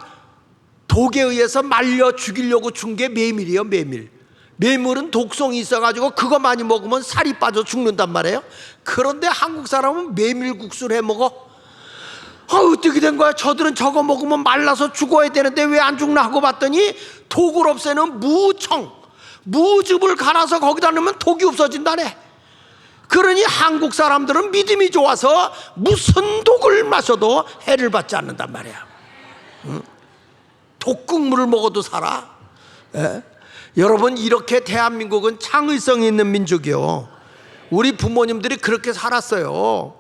독에 의해서 말려 죽이려고 준 게 메밀이에요. 메밀은 독성이 있어가지고 그거 많이 먹으면 살이 빠져 죽는단 말이에요. 그런데 한국 사람은 메밀국수를 해 먹어. 어떻게 된 거야? 저들은 저거 먹으면 말라서 죽어야 되는데 왜 안 죽나 하고 봤더니 독을 없애는 무즙을 갈아서 거기다 넣으면 독이 없어진다네. 그러니 한국 사람들은 믿음이 좋아서 무슨 독을 마셔도 해를 받지 않는단 말이야. 독극물을 먹어도 살아. 예? 여러분, 이렇게 대한민국은 창의성이 있는 민족이요. 우리 부모님들이 그렇게 살았어요.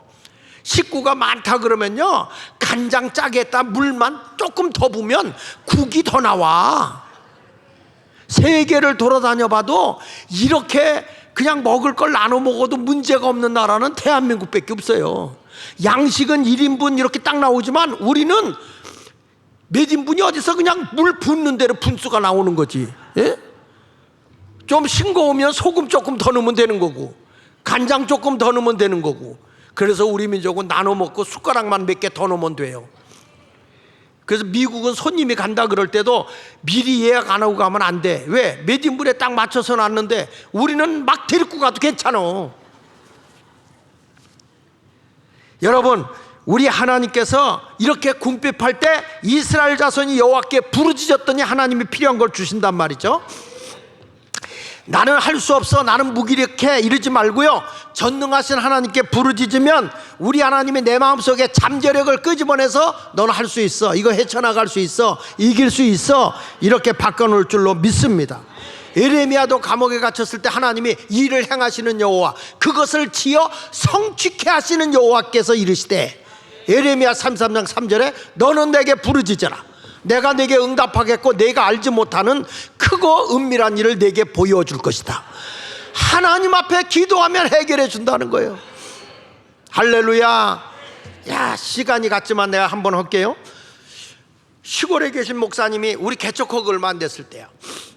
식구가 많다 그러면요, 간장 짜게 했다 물만 조금 더 부으면 국이 더 나와. 세계를 돌아다녀 봐도 이렇게 그냥 먹을 걸 나눠 먹어도 문제가 없는 나라는 대한민국밖에 없어요. 양식은 1인분 이렇게 딱 나오지만 우리는 몇 인분이 어디서 그냥 물 붓는 대로 분수가 나오는 거지. 예? 좀 싱거우면 소금 조금 더 넣으면 되는 거고, 간장 조금 더 넣으면 되는 거고. 그래서 우리 민족은 나눠 먹고 숟가락만 몇 개 더 넣으면 돼요. 그래서 미국은 손님이 간다 그럴 때도 미리 예약 안 하고 가면 안 돼. 왜? 몇 인분에 딱 맞춰서 놨는데 우리는 막 데리고 가도 괜찮아. 여러분, 우리 하나님께서 이렇게 궁핍할 때 이스라엘 자손이 여호와께 부르짖었더니 하나님이 필요한 걸 주신단 말이죠. 나는 할 수 없어, 나는 무기력해 이러지 말고요, 전능하신 하나님께 부르짖으면 우리 하나님이 내 마음속에 잠재력을 끄집어내서 너는 할 수 있어, 이거 헤쳐나갈 수 있어, 이길 수 있어, 이렇게 바꿔놓을 줄로 믿습니다. 에레미야도 감옥에 갇혔을 때 하나님이 일을 행하시는 여호와, 그것을 지어 성취케 하시는 여호와께서 이르시되, 에레미야 33장 3절에 너는 내게 부르짖어라, 내가 내게 응답하겠고 내가 알지 못하는 크고 은밀한 일을 내게 보여줄 것이다. 하나님 앞에 기도하면 해결해 준다는 거예요. 할렐루야. 야, 시간이 갔지만 내가 한번 할게요. 시골에 계신 목사님이, 우리 개척하고 얼마 안 됐을 때요,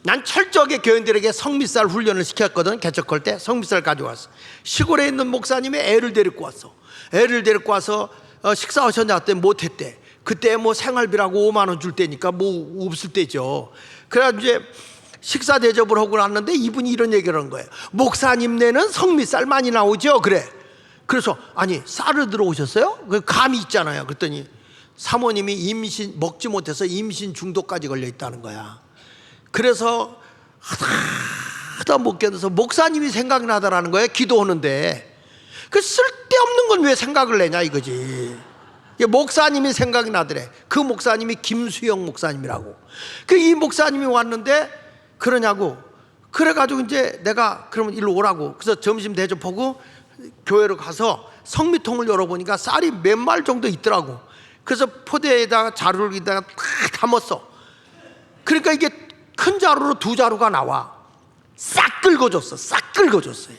난 철저하게 교인들에게 성미살 훈련을 시켰거든. 개척할 때 성미살 가져왔어. 시골에 있는 목사님이 애를 데리고 왔어. 애를 데리고 와서 식사하셨냐 했더니 못했대. 그때 뭐 생활비라고 5만 원 줄 때니까 뭐 없을 때죠. 그래가지고 이제 식사 대접을 하고 났는데 이분이 이런 얘기를 한 거예요. 목사님네는 성미살 많이 나오죠? 그래. 그래서 아니, 쌀을 들어오셨어요? 그 감이 있잖아요. 그랬더니 사모님이 임신, 먹지 못해서 임신 중독까지 걸려 있다는 거야. 그래서 하다 못 견뎌서 목사님이 생각이 나더라는 거예요. 기도하는데. 그 쓸데없는 건 왜 생각을 내냐 이거지. 목사님이 생각이 나더래. 그 목사님이 김수영 목사님이라고. 그 이 목사님이 왔는데 그러냐고. 그래가지고 이제 내가 그러면 일로 오라고. 그래서 점심 대접하고 교회로 가서 성미통을 열어보니까 쌀이 몇 말 정도 있더라고. 그래서 포대에다가 자루를 다 담았어. 그러니까 이게 큰 자루로 2자루가 나와. 싹 긁어줬어. 싹 긁어줬어요.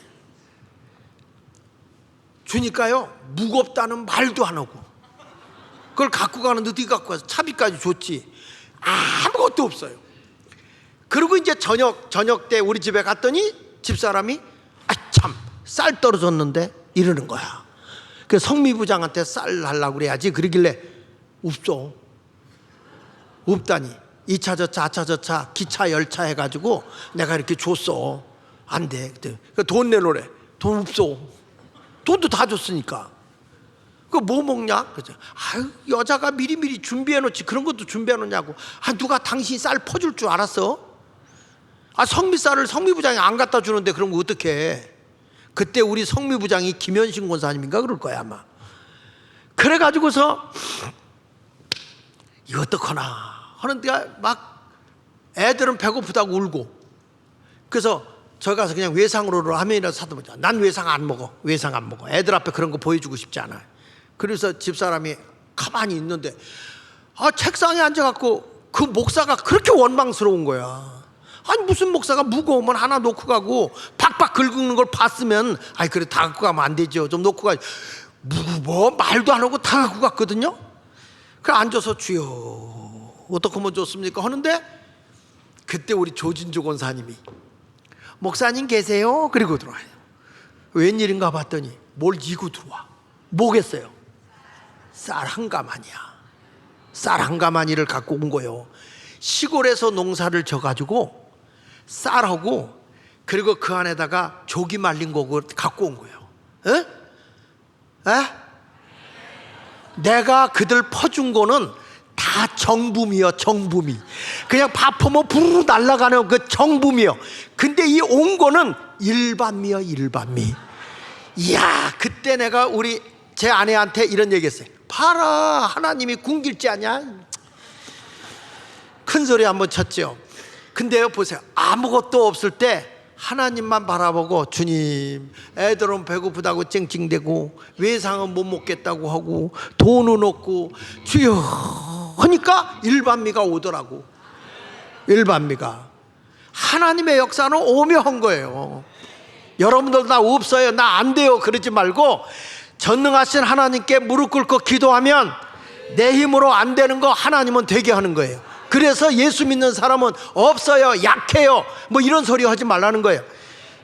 주니까요, 무겁다는 말도 안 하고, 그걸 갖고 가는데 어떻게 갖고 가서 차비까지 줬지. 아무것도 없어요. 그리고 이제 저녁 때 우리 집에 갔더니 집사람이 참, 쌀 떨어졌는데 이러는 거야. 그 성미부장한테 쌀 달라고 그래야지. 그러길래 없어. 없다니. 2차 저차 4차 저차 기차 열차 해가지고 내가 이렇게 줬어. 안 돼. 돈 내놓으래. 돈 없어. 돈도 다 줬으니까. 그 뭐 먹냐? 그죠? 아유, 여자가 미리미리 준비해놓지, 그런 것도 준비해놓냐고. 누가 당신이 쌀 퍼줄 줄 알았어? 성미쌀을 성미부장이 안 갖다 주는데 그런 거 어떡해. 그때 우리 성미부장이 김현신 권사님인가 그럴 거야 아마. 그래가지고서 이거 어떡하나 하는데 막 애들은 배고프다고 울고. 그래서 저기 가서 그냥 외상으로 라면이라도 사다 보자. 난 외상 안 먹어. 외상 안 먹어. 애들 앞에 그런 거 보여주고 싶지 않아. 그래서 집사람이 가만히 있는데 책상에 앉아갖고 그 목사가 그렇게 원망스러운 거야. 아니, 무슨 목사가 무거우면 하나 놓고 가고 팍팍 긁는 걸 봤으면 그래 다 갖고 가면 안 되죠. 좀 놓고 가지. 뭐 말도 안 하고 다 갖고 갔거든요. 그래 앉아서 주여 어떻게 하면 좋습니까 하는데, 그때 우리 조진주 권사님이 목사님 계세요? 그리고 들어와요. 웬일인가 봤더니 뭘 이고 들어와. 뭐겠어요? 쌀 한 가마니야. 쌀 한 가마니를 갖고 온 거예요. 시골에서 농사를 져가지고 쌀하고 그리고 그 안에다가 조기 말린 거고 갖고 온 거예요. 에? 내가 그들 퍼준 거는 다 정붐이요. 정붐이 그냥 밥하면 부르르 날아가는 그 정붐이요. 근데 이 온 거는 일반미요. 일반미. 이야, 그때 내가 제 아내한테 이런 얘기했어요. 봐라, 하나님이 군길지 아냐? 큰 소리 한번 쳤죠. 근데요, 보세요. 아무것도 없을 때 하나님만 바라보고, 주님, 애들은 배고프다고 찡찡대고 외상은 못 먹겠다고 하고 돈은 없고 주여 하니까 일반미가 오더라고. 일반미가. 하나님의 역사는 오묘한 거예요. 여러분들 나 없어요, 나 안 돼요, 그러지 말고 전능하신 하나님께 무릎 꿇고 기도하면 내 힘으로 안 되는 거 하나님은 되게 하는 거예요. 그래서 예수 믿는 사람은 없어요, 약해요, 뭐 이런 소리 하지 말라는 거예요.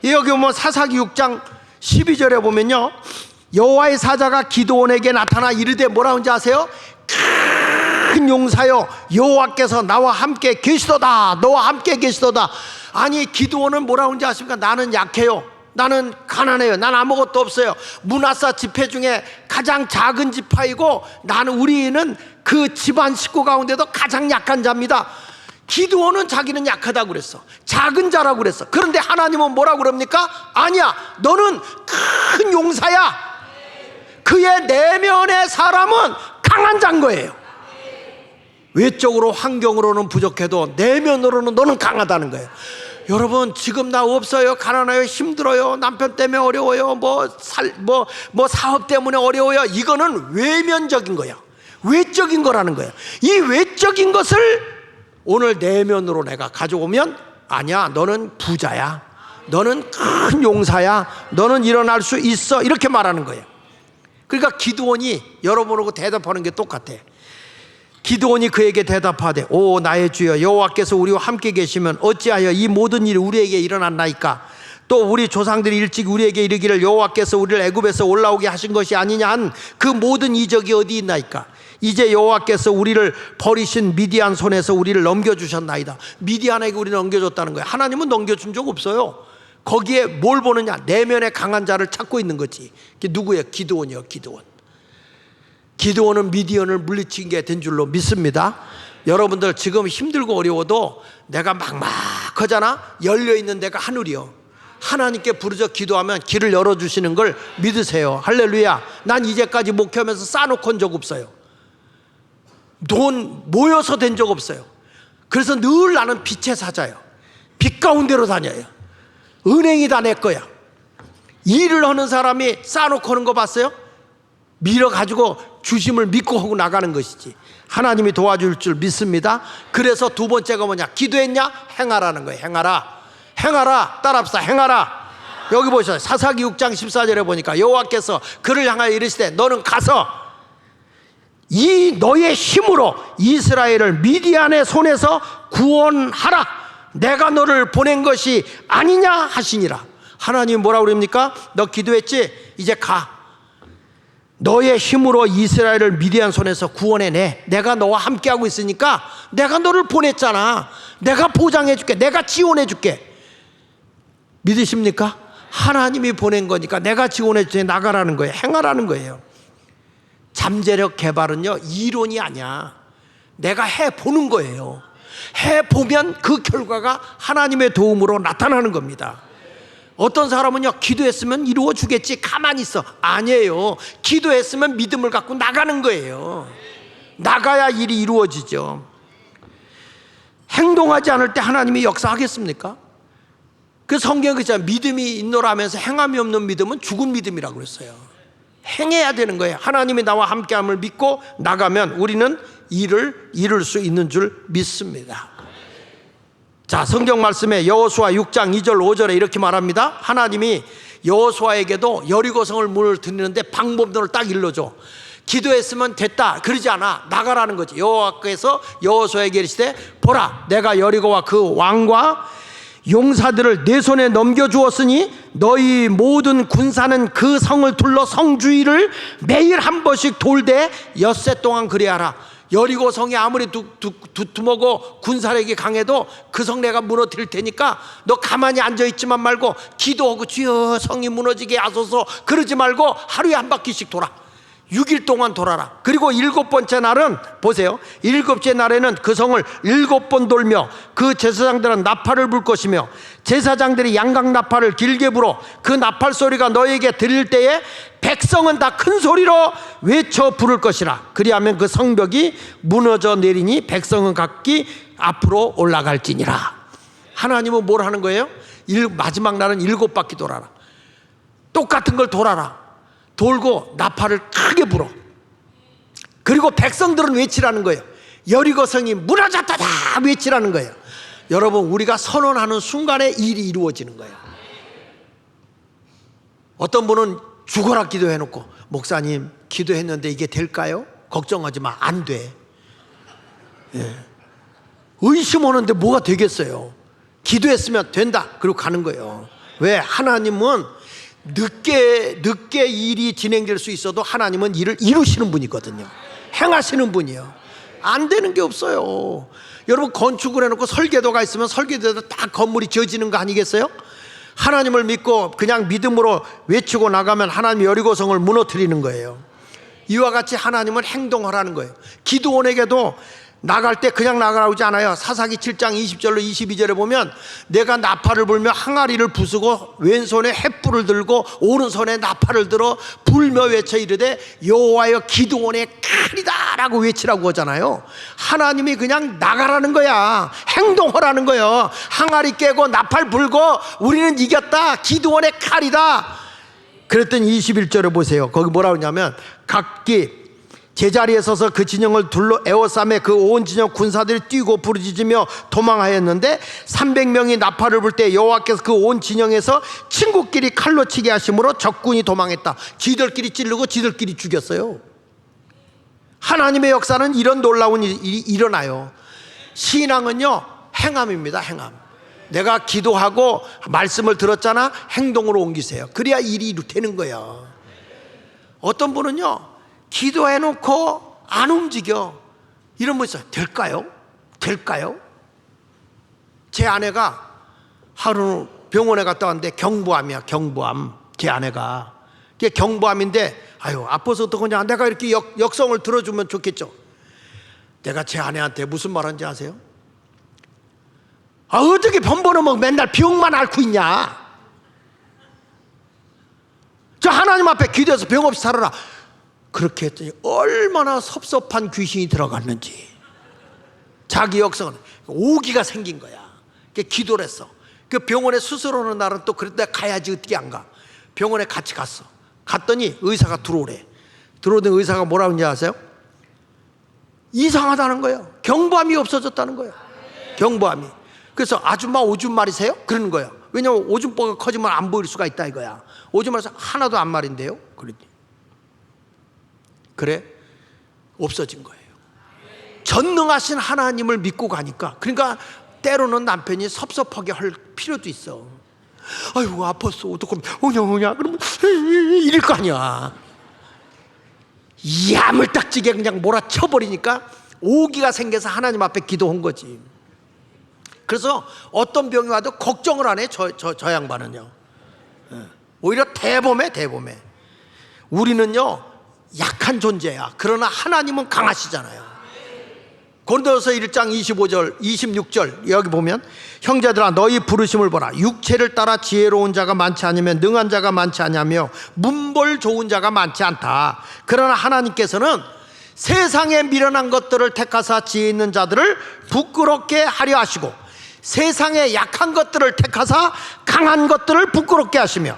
여기 보면 사사기 6장 12절에 보면요, 여호와의 사자가 기드온에게 나타나 이르되 뭐라고 하는지 아세요? 큰 용사여, 여호와께서 나와 함께 계시도다. 너와 함께 계시도다. 아니, 기드온은 뭐라고 하는지 아십니까? 나는 약해요, 나는 가난해요, 난 아무것도 없어요. 므낫사 지파 중에 가장 작은 지파이고 우리는 그 집안 식구 가운데도 가장 약한 자입니다. 기드온은 자기는 약하다고 그랬어, 작은 자라고 그랬어. 그런데 하나님은 뭐라고 그럽니까? 아니야, 너는 큰 용사야. 그의 내면의 사람은 강한 자인 거예요. 외적으로 환경으로는 부족해도 내면으로는 너는 강하다는 거예요. 여러분, 지금 나 없어요, 가난해요, 힘들어요, 남편 때문에 어려워요, 뭐 사업 때문에 어려워요. 이거는 외면적인 거야, 외적인 거라는 거야. 이 외적인 것을 오늘 내면으로 내가 가져오면, 아니야, 너는 부자야, 너는 큰 용사야, 너는 일어날 수 있어, 이렇게 말하는 거예요. 그러니까 기드온이 여러분하고 대답하는 게 똑같아. 기드온이 그에게 대답하되, 오 나의 주여, 여호와께서 우리와 함께 계시면 어찌하여 이 모든 일이 우리에게 일어났나이까? 또 우리 조상들이 일찍 우리에게 이르기를 여호와께서 우리를 애굽에서 올라오게 하신 것이 아니냐 한 그 모든 이적이 어디 있나이까? 이제 여호와께서 우리를 버리신 미디안 손에서 우리를 넘겨주셨나이다. 미디안에게 우리를 넘겨줬다는 거예요. 하나님은 넘겨준 적 없어요. 거기에 뭘 보느냐? 내면의 강한 자를 찾고 있는 거지. 그게 누구예요? 기드온이요, 기드온. 기드온은 미디안을 물리치게 된 줄로 믿습니다. 여러분들 지금 힘들고 어려워도 내가 막막하잖아. 열려있는 데가 하늘이요. 하나님께 부르짖어 기도하면 길을 열어주시는 걸 믿으세요. 할렐루야. 난 이제까지 목회하면서 쌓아놓고 온 적 없어요. 돈 모여서 된 적 없어요. 그래서 늘 나는 빛의 사자예요. 빛 가운데로 다녀요. 은행이 다 내 거야. 일을 하는 사람이 쌓아놓고 하는 거 봤어요? 밀어가지고 주심을 믿고 하고 나가는 것이지. 하나님이 도와줄 줄 믿습니다. 그래서 두 번째가 뭐냐? 기도했냐? 행하라는 거예요. 행하라. 행하라. 따라합시다. 행하라. 여기 보셔요. 사사기 6장 14절에 보니까 여호와께서 그를 향하여 이르시되 너는 가서 이 너의 힘으로 이스라엘을 미디안의 손에서 구원하라. 내가 너를 보낸 것이 아니냐 하시니라. 하나님 뭐라고 그럽니까? 너 기도했지? 이제 가. 너의 힘으로 이스라엘을 미디안 손에서 구원해내. 내가 너와 함께하고 있으니까 내가 너를 보냈잖아. 내가 보장해줄게. 내가 지원해줄게. 믿으십니까? 하나님이 보낸 거니까 내가 지원해줄게. 나가라는 거예요. 행하라는 거예요. 잠재력 개발은요, 이론이 아니야. 내가 해보는 거예요. 해보면 그 결과가 하나님의 도움으로 나타나는 겁니다. 어떤 사람은요, 기도했으면 이루어 주겠지, 가만히 있어. 아니에요. 기도했으면 믿음을 갖고 나가는 거예요. 나가야 일이 이루어지죠. 행동하지 않을 때 하나님이 역사하겠습니까? 그 성경에 그렇잖아요. 믿음이 있노라면서 행함이 없는 믿음은 죽은 믿음이라고 그랬어요. 행해야 되는 거예요. 하나님이 나와 함께함을 믿고 나가면 우리는 일을 이룰 수 있는 줄 믿습니다. 자, 성경 말씀에 여호수아 6장 2절 5절에 이렇게 말합니다. 하나님이 여호수아에게도 여리고성을 문을 드리는데 방법론을 딱 일러줘. 기도했으면 됐다 그러지 않아. 나가라는 거지. 여호와께서 여호수아에게 이르시되 보라, 내가 여리고와 그 왕과 용사들을 내 손에 넘겨주었으니 너희 모든 군사는 그 성을 둘러 성 주위를 매일 한 번씩 돌되 엿새 동안 그리하라. 여리고 성이 아무리 두툼하고 군사력이 강해도 그 성 내가 무너뜨릴 테니까 너 가만히 앉아있지만 말고 기도하고 주여 성이 무너지게 하소서 그러지 말고 하루에 한 바퀴씩 돌아. 6일 동안 돌아라. 그리고 7번째 날은 보세요. 7째 날에는 그 성을 7번 돌며 그 제사장들은 나팔을 불 것이며 제사장들이 양각 나팔을 길게 불어 그 나팔 소리가 너에게 들릴 때에 백성은 다 큰 소리로 외쳐 부를 것이라. 그리하면 그 성벽이 무너져 내리니 백성은 각기 앞으로 올라갈지니라. 하나님은 뭘 하는 거예요? 마지막 날은 7바퀴 돌아라. 똑같은 걸 돌아라. 돌고 나팔을 크게 불어. 그리고 백성들은 외치라는 거예요. 여리고 성이 무너졌다다 외치라는 거예요. 여러분, 우리가 선언하는 순간에 일이 이루어지는 거예요. 어떤 분은 죽어라 기도해놓고, 목사님 기도했는데 이게 될까요? 걱정하지 마, 안 돼. 예. 의심 오는데 뭐가 되겠어요? 기도했으면 된다, 그리고 가는 거예요. 왜? 하나님은 늦게 일이 진행될 수 있어도 하나님은 일을 이루시는 분이거든요. 행하시는 분이에요. 안 되는 게 없어요. 여러분, 건축을 해놓고 설계도가 있으면 설계도에도 딱 건물이 지어지는 거 아니겠어요? 하나님을 믿고 그냥 믿음으로 외치고 나가면 하나님이 여리고성을 무너뜨리는 거예요. 이와 같이 하나님은 행동하라는 거예요. 기드온에게도 나갈 때 그냥 나가라고 하지 않아요. 사사기 7장 20절로 22절에 보면 내가 나팔을 불며 항아리를 부수고 왼손에 횃불을 들고 오른손에 나팔을 들어 불며 외쳐 이르되 여호와여 기드온의 칼이다 라고 외치라고 하잖아요. 하나님이 그냥 나가라는 거야. 행동하라는 거예요. 항아리 깨고 나팔 불고 우리는 이겼다, 기드온의 칼이다. 그랬더니 21절에 보세요. 거기 뭐라고 하냐면 각기 제자리에 서서 그 진영을 둘러 에워싸매 그 온 진영 군사들이 뛰고 부르짖으며 도망하였는데 300명이 나팔을 불 때 여호와께서 그 온 진영에서 친구끼리 칼로 치게 하심으로 적군이 도망했다. 지들끼리 찌르고 지들끼리 죽였어요. 하나님의 역사는 이런 놀라운 일이 일어나요. 신앙은요, 행함입니다. 행함. 내가 기도하고 말씀을 들었잖아, 행동으로 옮기세요. 그래야 일이 되는 거예요. 어떤 분은요, 기도해놓고 안 움직여. 이런 분 있어요. 될까요? 될까요? 제 아내가 하루 병원에 갔다 왔는데 경부암이야. 경부암. 제 아내가 그게 경부암인데 아유 아파서 어떡하냐. 내가 이렇게 역성을 들어주면 좋겠죠. 내가 제 아내한테 무슨 말 하는지 아세요? 아, 어떻게 번번은 맨날 병만 앓고 있냐. 저 하나님 앞에 기도해서 병 없이 살아라. 그렇게 했더니 얼마나 섭섭한 귀신이 들어갔는지. 자기 역성은 오기가 생긴 거야. 기도를 했어. 그 병원에 수술하는 날은 또 그랬다 가야지 어떻게 안 가. 병원에 같이 갔어. 갔더니 의사가 들어오래. 들어오더니 의사가 뭐라고 했는지 아세요? 이상하다는 거예요. 경부암이 없어졌다는 거예요. 경부암이. 그래서 아줌마 오줌 마리세요? 그러는 거예요. 왜냐하면 오줌보가 커지면 안 보일 수가 있다 이거야. 오줌 마려서 하나도 안 마린대요. 그래 없어진 거예요. 전능하신 하나님을 믿고 가니까. 그러니까 때로는 남편이 섭섭하게 할 필요도 있어. 아이고 아팠어 어떡하면 오냐 그러면 이럴 거 아니야. 야물딱지게 그냥 몰아쳐버리니까 오기가 생겨서 하나님 앞에 기도한 거지. 그래서 어떤 병이 와도 걱정을 안 해. 저 양반은요. 오히려 대범해. 우리는요 약한 존재야. 그러나 하나님은 강하시잖아요. 고린도서 1장 25절 26절 여기 보면 형제들아 너희 부르심을 보라. 육체를 따라 지혜로운 자가 많지 않으면 능한 자가 많지 않냐며 문벌 좋은 자가 많지 않다. 그러나 하나님께서는 세상에 미련한 것들을 택하사 지혜 있는 자들을 부끄럽게 하려 하시고 세상에 약한 것들을 택하사 강한 것들을 부끄럽게 하시며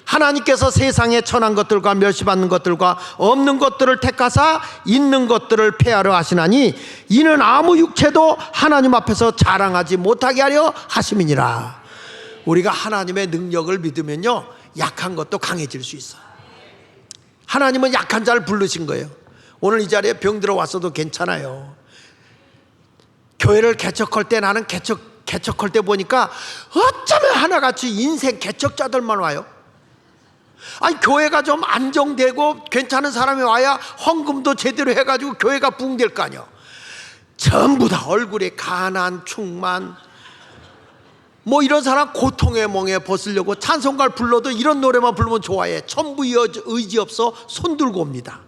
하나님께서 세상에 천한 것들과 멸시받는 것들과 없는 것들을 택하사 있는 것들을 폐하려 하시나니 이는 아무 육체도 하나님 앞에서 자랑하지 못하게 하려 하심이니라. 우리가 하나님의 능력을 믿으면요 약한 것도 강해질 수 있어요. 하나님은 약한 자를 부르신 거예요. 오늘 이 자리에 병 들어왔어도 괜찮아요. 교회를 개척할 때 나는 개척할 때 보니까 어쩌면 하나같이 인생 개척자들만 와요. 아니 교회가 좀 안정되고 괜찮은 사람이 와야 헌금도 제대로 해가지고 교회가 부흥될 거 아니야. 전부 다 얼굴에 가난, 충만 뭐 이런 사람 고통의 멍에 벗으려고 찬송가를 불러도 이런 노래만 부르면 좋아해. 천부 의지 없어 손 들고 옵니다.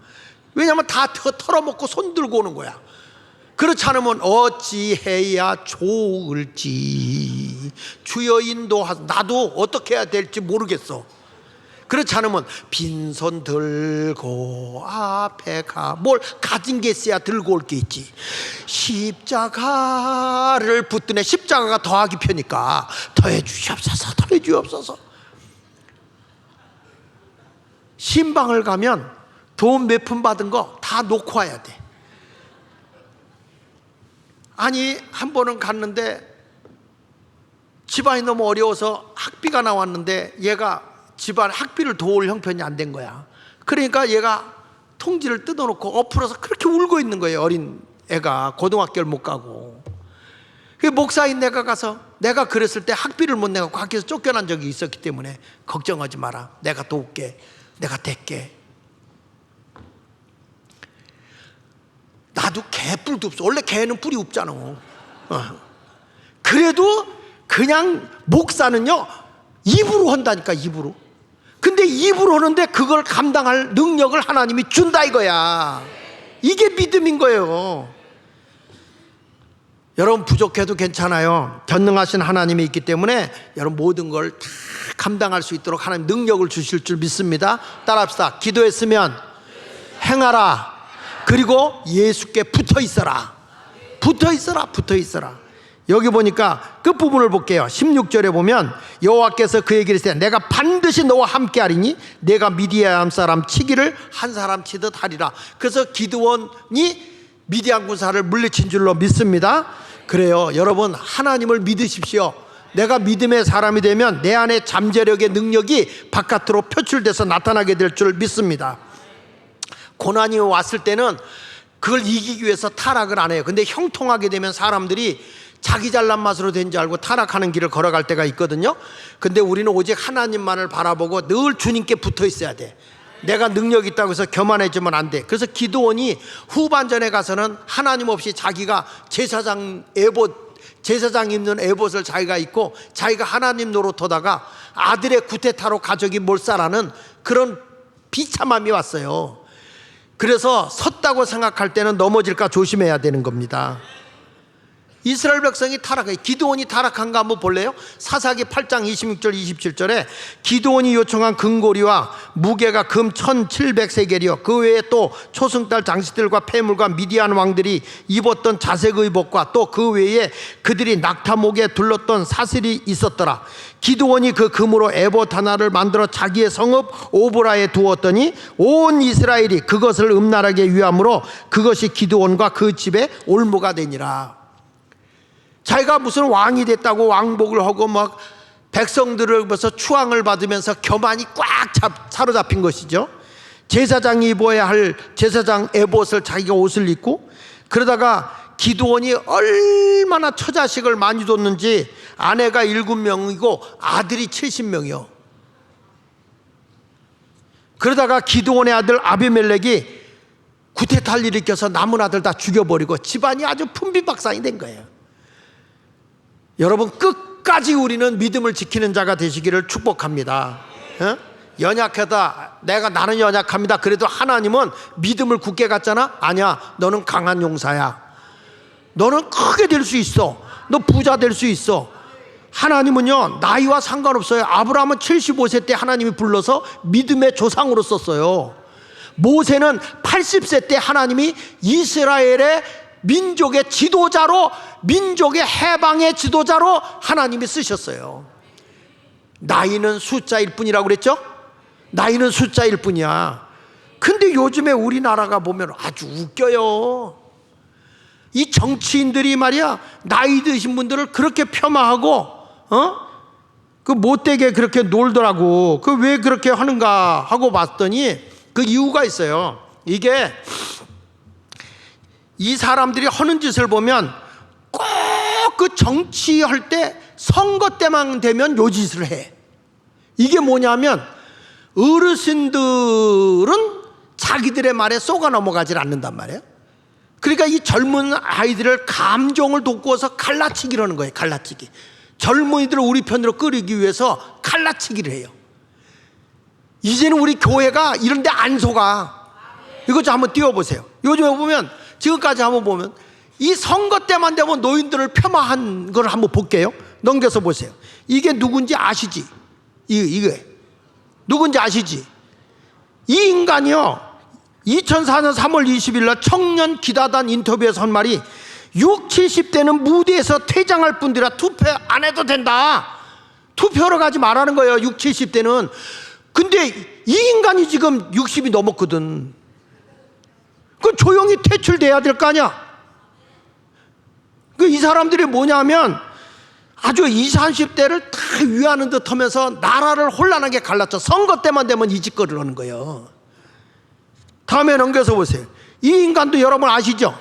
왜냐하면 다 털어먹고 손 들고 오는 거야. 그렇지 않으면 어찌해야 좋을지 주여 인도하소서. 나도 어떻게 해야 될지 모르겠어. 그렇지 않으면 빈손 들고 앞에 가. 뭘 가진 게 있어야 들고 올 게 있지. 십자가를 붙드네. 십자가가 더하기 편이니까 더해 주시옵소서, 더해 주옵소서. 신방을 가면 돈 몇 푼 받은 거 다 놓고 와야 돼. 아니, 한 번은 갔는데 집안이 너무 어려워서 학비가 나왔는데 얘가 집안 학비를 도울 형편이 안 된 거야. 그러니까 얘가 통지를 뜯어놓고 엎으러서 그렇게 울고 있는 거예요. 어린 애가 고등학교를 못 가고. 그 목사인 내가 가서, 내가 그랬을 때 학비를 못 내고 학교에서 쫓겨난 적이 있었기 때문에 걱정하지 마라, 내가 도울게, 내가 댈게. 나도 개뿔도 없어. 원래 개는 뿔이 없잖아. 그래도 그냥 목사는요 입으로 한다니까, 입으로. 근데 입으로 하는데 그걸 감당할 능력을 하나님이 준다 이거야. 이게 믿음인 거예요. 여러분, 부족해도 괜찮아요. 전능하신 하나님이 있기 때문에 여러분 모든 걸 다 감당할 수 있도록 하나님 능력을 주실 줄 믿습니다. 따라합시다. 기도했으면 행하라. 그리고 예수께 붙어 있어라. 붙어 있어라. 붙어 있어라. 여기 보니까 끝부분을 볼게요. 16절에 보면 여호와께서 그에게 이르시되 내가 반드시 너와 함께 하리니 내가 미디안 사람 치기를 한 사람 치듯 하리라. 그래서 기드온이 미디안 군사를 물리친 줄로 믿습니다. 그래요. 여러분, 하나님을 믿으십시오. 내가 믿음의 사람이 되면 내 안에 잠재력의 능력이 바깥으로 표출돼서 나타나게 될 줄 믿습니다. 고난이 왔을 때는 그걸 이기기 위해서 타락을 안 해요. 근데 형통하게 되면 사람들이 자기 잘난 맛으로 된 줄 알고 타락하는 길을 걸어갈 때가 있거든요. 근데 우리는 오직 하나님만을 바라보고 늘 주님께 붙어 있어야 돼. 내가 능력 있다고 해서 교만해지면 안 돼. 그래서 기드온이 후반전에 가서는 하나님 없이 자기가 제사장 입는 에봇을 자기가 입고 자기가 하나님 노릇하다가 아들의 구테타로 가족이 몰살하는 그런 비참함이 왔어요. 그래서 섰다고 생각할 때는 넘어질까 조심해야 되는 겁니다. 이스라엘 백성이 타락해. 기드온이 타락한가 한번 볼래요? 사사기 8장 26절 27절에 기드온이 요청한 금고리와 무게가 금 1700세겔이요 그 외에 또 초승달 장식들과 폐물과 미디안 왕들이 입었던 자색 의복과 또 그 외에 그들이 낙타목에 둘렀던 사슬이 있었더라. 기드온이 그 금으로 에봇 하나를 만들어 자기의 성읍 오브라에 두었더니 온 이스라엘이 그것을 음란하게 위함으로 그것이 기드온과 그 집의 올무가 되니라. 자기가 무슨 왕이 됐다고 왕복을 하고 막 백성들을 벌써 추앙을 받으면서 교만이 꽉 사로잡힌 것이죠. 제사장이 입어야 할 제사장 에봇을 자기가 옷을 입고, 그러다가 기드온이 얼마나 처자식을 많이 뒀는지 아내가 7명이고 아들이 70명이요. 그러다가 기드온의 아들 아비멜렉이 구테타를 일으켜서 남은 아들 다 죽여버리고 집안이 아주 풍비박산이 된 거예요. 여러분, 끝까지 우리는 믿음을 지키는 자가 되시기를 축복합니다. 연약하다, 나는 연약합니다. 그래도 하나님은 믿음을 굳게 갖잖아. 아니야, 너는 강한 용사야. 너는 크게 될 수 있어. 너 부자 될 수 있어. 하나님은요 나이와 상관없어요. 아브라함은 75세 때 하나님이 불러서 믿음의 조상으로 썼어요. 모세는 80세 때 하나님이 이스라엘의 민족의 지도자로, 민족의 해방의 지도자로 하나님이 쓰셨어요. 나이는 숫자일 뿐이라고 그랬죠? 나이는 숫자일 뿐이야. 근데 요즘에 우리나라가 보면 아주 웃겨요. 이 정치인들이 말이야, 나이 드신 분들을 그렇게 폄하하고 그 못되게 그렇게 놀더라고. 그 왜 그렇게 하는가 하고 봤더니 그 이유가 있어요. 이게 이 사람들이 하는 짓을 보면 꼭 그 정치할 때 선거 때만 되면 요 짓을 해. 이게 뭐냐면 어르신들은 자기들의 말에 쏘가 넘어가질 않는단 말이에요. 그러니까 이 젊은 아이들을 감정을 돋구어서 갈라치기를 하는 거예요. 갈라치기. 젊은이들을 우리 편으로 끌기 위해서 갈라치기를 해요. 이제는 우리 교회가 이런 데 안 속아. 이것 좀 한번 띄워보세요. 요즘에 보면, 지금까지 한번 보면 이 선거 때만 되면 노인들을 폄하한 걸 한번 볼게요. 넘겨서 보세요. 이게 누군지 아시지? 이게 누군지 아시지? 이 인간이요, 2004년 3월 20일 날 청년 기다단 인터뷰에서 한 말이 60, 70대는 무대에서 퇴장할 뿐더러 투표 안 해도 된다. 투표하러 가지 말라는 거예요, 60, 70대는. 근데 이 인간이 지금 60이 넘었거든. 그 조용히 퇴출돼야 될 거 아니야. 그 이 사람들이 뭐냐면 아주 20, 30대를 다 위하는 듯 하면서 나라를 혼란하게 갈랐죠. 선거 때만 되면 이 짓거리를 하는 거예요. 다음에 넘겨서 보세요. 이 인간도 여러분 아시죠?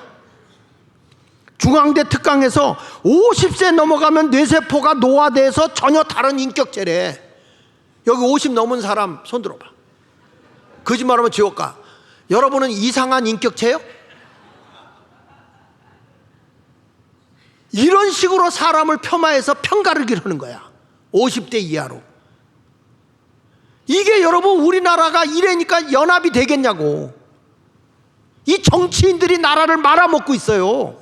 중앙대 특강에서 50세 넘어가면 뇌세포가 노화돼서 전혀 다른 인격체래. 여기 50 넘은 사람 손 들어봐. 거짓말하면 지옥 가. 여러분은 이상한 인격체예요? 이런 식으로 사람을 폄하해서 편가르기를 하는 거야. 50대 이하로. 이게 여러분 우리나라가 이래니까 연합이 되겠냐고. 이 정치인들이 나라를 말아먹고 있어요.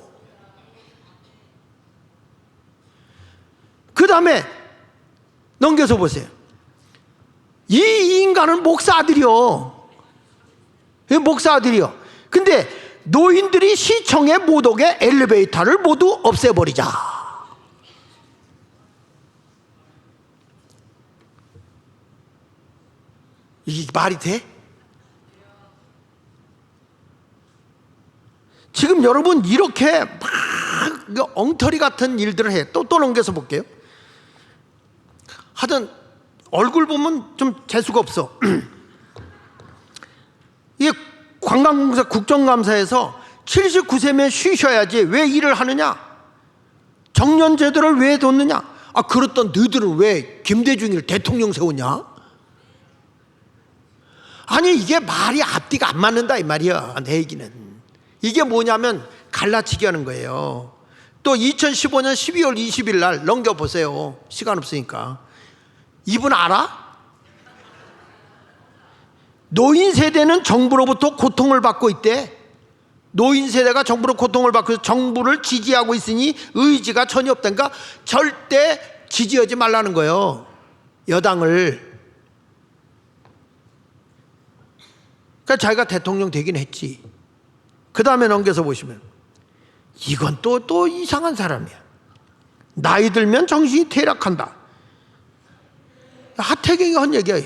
그 다음에 넘겨서 보세요. 이 인간은 목사 아들이요. 목사 아들이요. 근데 노인들이 시청에 못 오게 엘리베이터를 모두 없애버리자. 이게 말이 돼? 지금 여러분 이렇게 막 엉터리 같은 일들을 해. 또 넘겨서 볼게요. 하여튼 얼굴 보면 좀 재수가 없어. 이게 관광공사 국정감사에서 79세면 쉬셔야지 왜 일을 하느냐? 정년제도를 왜 뒀느냐? 아, 그렇던 너희들은 왜 김대중을 대통령 세우냐? 아니, 이게 말이 앞뒤가 안 맞는다 이 말이야. 내 얘기는 이게 뭐냐면 갈라치기 하는 거예요. 또 2015년 12월 20일 날 넘겨보세요. 시간 없으니까. 이분 알아? 노인 세대는 정부로부터 고통을 받고 있대. 노인 세대가 정부로 고통을 받고 있어서 정부를 지지하고 있으니 의지가 전혀 없다니까 절대 지지하지 말라는 거예요, 여당을. 그러니까 자기가 대통령 되긴 했지. 그 다음에 넘겨서 보시면 이건 또 이상한 사람이야. 나이 들면 정신이 퇴락한다. 하태경이 한 얘기야.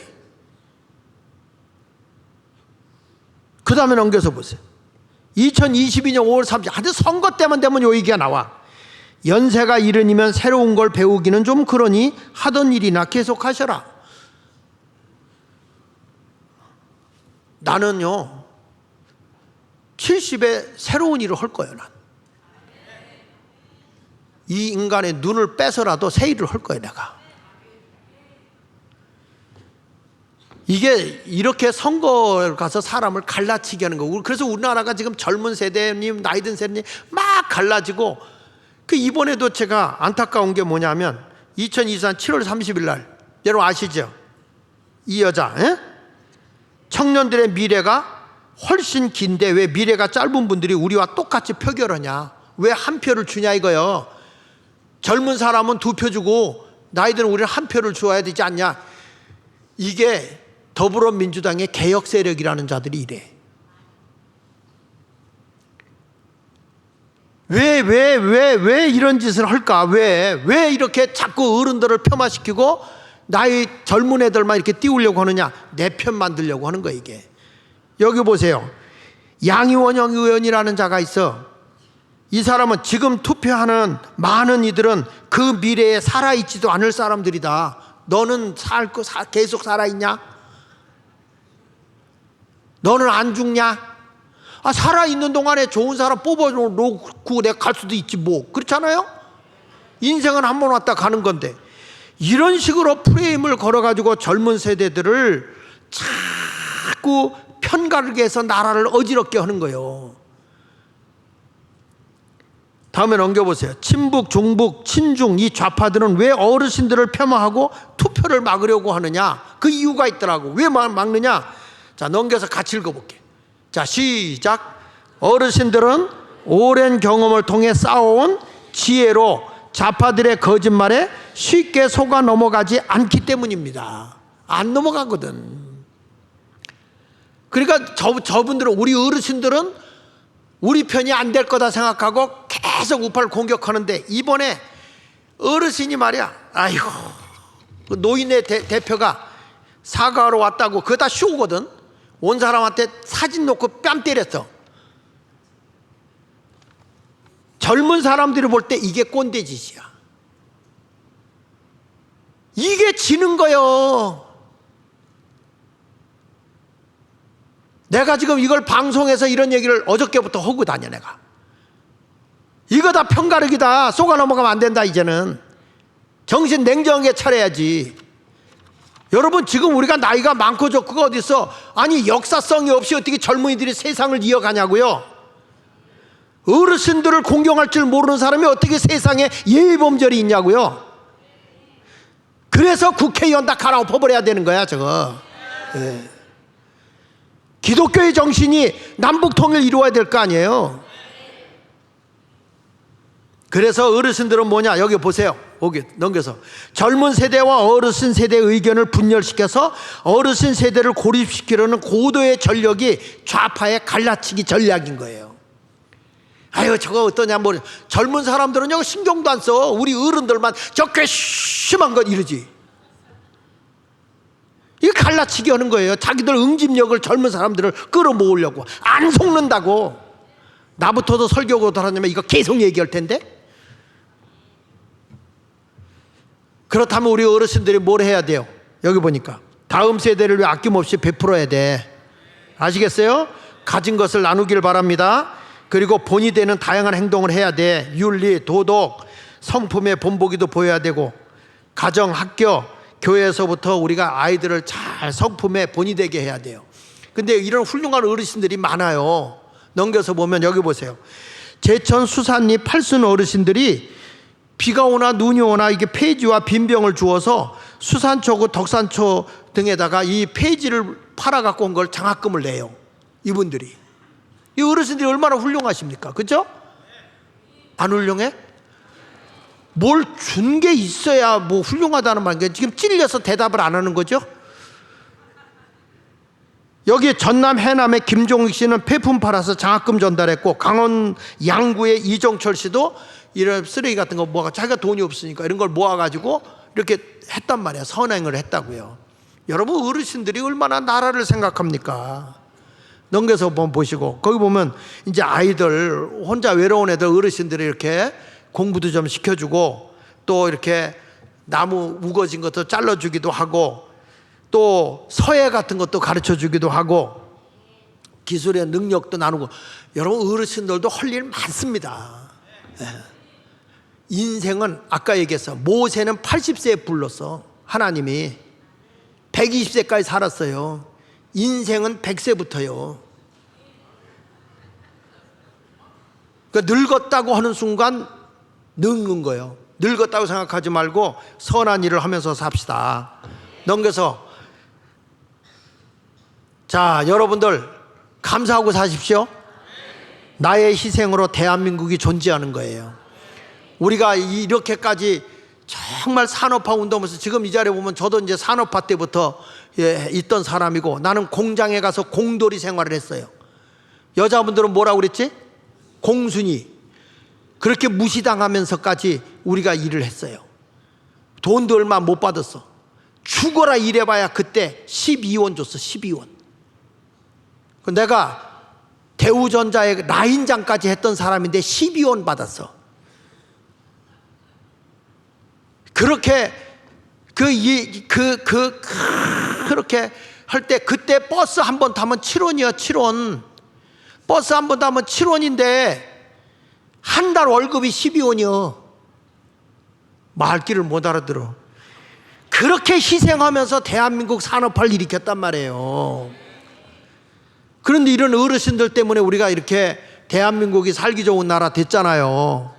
그 다음에 넘겨서 보세요. 2022년 5월 30일 하여튼 선거 때만 되면 요 얘기가 나와. 연세가 이르니면 새로운 걸 배우기는 좀 그러니 하던 일이나 계속 하셔라. 나는요 70에 새로운 일을 할 거예요. 난 이 인간의 눈을 빼서라도 새 일을 할 거예요. 내가 이게 이렇게 선거에 가서 사람을 갈라치게 하는 거고, 그래서 우리나라가 지금 젊은 세대님, 나이 든 세대님 막 갈라지고. 그 이번에도 제가 안타까운 게 뭐냐면 2024년 7월 30일 날 여러분 아시죠? 이 여자 청년들의 미래가 훨씬 긴데 왜 미래가 짧은 분들이 우리와 똑같이 표결하냐, 왜 한 표를 주냐 이거요. 젊은 사람은 2표 주고 나이들은 우리는 1표를 주어야 되지 않냐. 이게 더불어민주당의 개혁 세력이라는 자들이 이래. 왜 이런 짓을 할까? 왜 이렇게 자꾸 어른들을 폄하시키고 나이 젊은 애들만 이렇게 띄우려고 하느냐? 내 편 만들려고 하는 거야 이게. 여기 보세요. 양이원영 의원이라는 자가 있어. 이 사람은 지금 투표하는 많은 이들은 그 미래에 살아있지도 않을 사람들이다. 너는 계속 살아있냐? 너는 안 죽냐? 아, 살아있는 동안에 좋은 사람 뽑아놓고 내가 갈 수도 있지 뭐. 그렇잖아요? 인생은 한 번 왔다 가는 건데. 이런 식으로 프레임을 걸어가지고 젊은 세대들을 자꾸 편가르게 해서 나라를 어지럽게 하는 거예요. 다음에 넘겨보세요. 친북, 종북, 친중 이 좌파들은 왜 어르신들을 폄하하고 투표를 막으려고 하느냐? 그 이유가 있더라고. 왜 막느냐? 자, 넘겨서 같이 읽어볼게. 자, 시작. 어르신들은 오랜 경험을 통해 쌓아온 지혜로 좌파들의 거짓말에 쉽게 속아 넘어가지 않기 때문입니다. 안 넘어가거든. 그러니까 저분들은, 우리 어르신들은 우리 편이 안 될 거다 생각하고 계속 우파를 공격하는데, 이번에 어르신이 말이야, 아이고, 그 노인의 대표가 사과하러 왔다고, 그거 다 쇼거든. 온 사람한테 사진 놓고 뺨 때렸어. 젊은 사람들이 볼 때 이게 꼰대짓이야. 이게 지는 거요. 내가 지금 이걸 방송에서 이런 얘기를 어저께부터 하고 다녀. 내가 이거 다 편가르기다. 속아 넘어가면 안 된다. 이제는 정신 냉정하게 차려야지. 여러분, 지금 우리가 나이가 많고 적고가 어디 있어? 아니, 역사성이 없이 어떻게 젊은이들이 세상을 이어가냐고요. 어르신들을 공경할 줄 모르는 사람이 어떻게 세상에 예의범절이 있냐고요. 그래서 국회의원 다 갈아엎어버려야 되는 거야 저거. 네. 기독교의 정신이 남북통일 이루어야 될 거 아니에요. 그래서 어르신들은 뭐냐, 여기 보세요. 여기 넘겨서, 젊은 세대와 어르신 세대의 의견을 분열시켜서 어르신 세대를 고립시키려는 고도의 전력이 좌파의 갈라치기 전략인 거예요. 아유, 저거 어떠냐, 뭐 젊은 사람들은 여기 신경도 안 써. 우리 어른들만 저 괘씸한 것 이러지. 이거 갈라치기 하는 거예요. 자기들 응집력을, 젊은 사람들을 끌어모으려고. 안 속는다고. 나부터도 설교고 달았냐면 이거 계속 얘기할 텐데. 그렇다면 우리 어르신들이 뭘 해야 돼요? 여기 보니까 다음 세대를 위해 아낌없이 베풀어야 돼. 아시겠어요? 가진 것을 나누길 바랍니다. 그리고 본이 되는 다양한 행동을 해야 돼. 윤리, 도덕, 성품의 본보기도 보여야 되고, 가정, 학교, 교회에서부터 우리가 아이들을 잘 성품의 본이 되게 해야 돼요. 근데 이런 훌륭한 어르신들이 많아요. 넘겨서 보면 여기 보세요. 제천 수산리 팔순 어르신들이 비가 오나 눈이 오나 이게 폐지와 빈병을 주어서 수산초구 덕산초 등에다가 이 폐지를 팔아 갖고 온 걸 장학금을 내요. 이분들이. 이 어르신들이 얼마나 훌륭하십니까? 그죠? 안 훌륭해? 뭘 준 게 있어야 뭐 훌륭하다는 말인데 지금 찔려서 대답을 안 하는 거죠? 여기 전남 해남의 김종익 씨는 폐품 팔아서 장학금 전달했고, 강원 양구의 이정철 씨도 이런 쓰레기 같은 거 모아가, 자기가 돈이 없으니까 이런 걸 모아가지고 이렇게 했단 말이야. 선행을 했다고요. 여러분, 어르신들이 얼마나 나라를 생각합니까? 넘겨서 한번 보시고, 거기 보면 이제 아이들, 혼자 외로운 애들, 어르신들이 이렇게 공부도 좀 시켜주고, 또 이렇게 나무 우거진 것도 잘라주기도 하고, 또 서예 같은 것도 가르쳐 주기도 하고, 기술의 능력도 나누고. 여러분, 어르신들도 할 일 많습니다. 인생은 아까 얘기했어. 모세는 80세에 불렀어. 하나님이 120세까지 살았어요. 인생은 100세부터요. 그러니까 늙었다고 하는 순간 늙는 거예요. 늙었다고 생각하지 말고 선한 일을 하면서 삽시다. 넘겨서, 자, 여러분들 감사하고 사십시오. 나의 희생으로 대한민국이 존재하는 거예요. 우리가 이렇게까지 정말 산업화 운동하면서, 지금 이 자리에 보면 저도 이제 산업화 때부터 있던 사람이고, 나는 공장에 가서 공돌이 생활을 했어요. 여자분들은 뭐라고 그랬지? 공순이. 그렇게 무시당하면서까지 우리가 일을 했어요. 돈도 얼마 못 받았어. 죽어라 일해봐야 그때 12원 줬어. 12원. 내가 대우전자에 라인장까지 했던 사람인데 12원 받았어. 그렇게 그렇게 할 때, 그때 버스 한 번 타면 7원이야. 7원. 버스 한 번 타면 7원인데 한 달 월급이 12원이요. 말귀를 못 알아들어. 그렇게 희생하면서 대한민국 산업화를 일으켰단 말이에요. 그런데 이런 어르신들 때문에 우리가 이렇게 대한민국이 살기 좋은 나라 됐잖아요.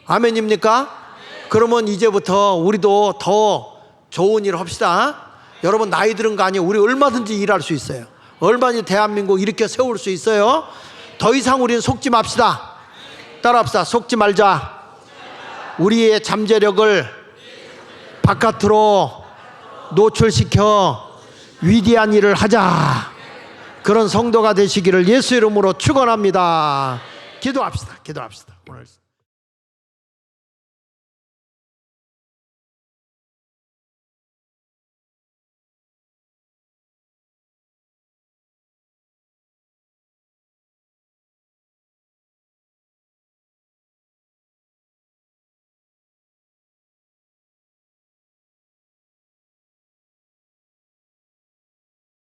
아멘입니까? 그러면 이제부터 우리도 더 좋은 일 합시다. 여러분, 나이 들은 거 아니에요. 우리 얼마든지 일할 수 있어요. 얼마나 대한민국 이렇게 세울 수 있어요? 더 이상 우리는 속지 맙시다. 따라합시다. 속지 말자. 우리의 잠재력을 바깥으로 노출시켜 위대한 일을 하자. 그런 성도가 되시기를 예수 이름으로 축원합니다. 기도합시다. 오늘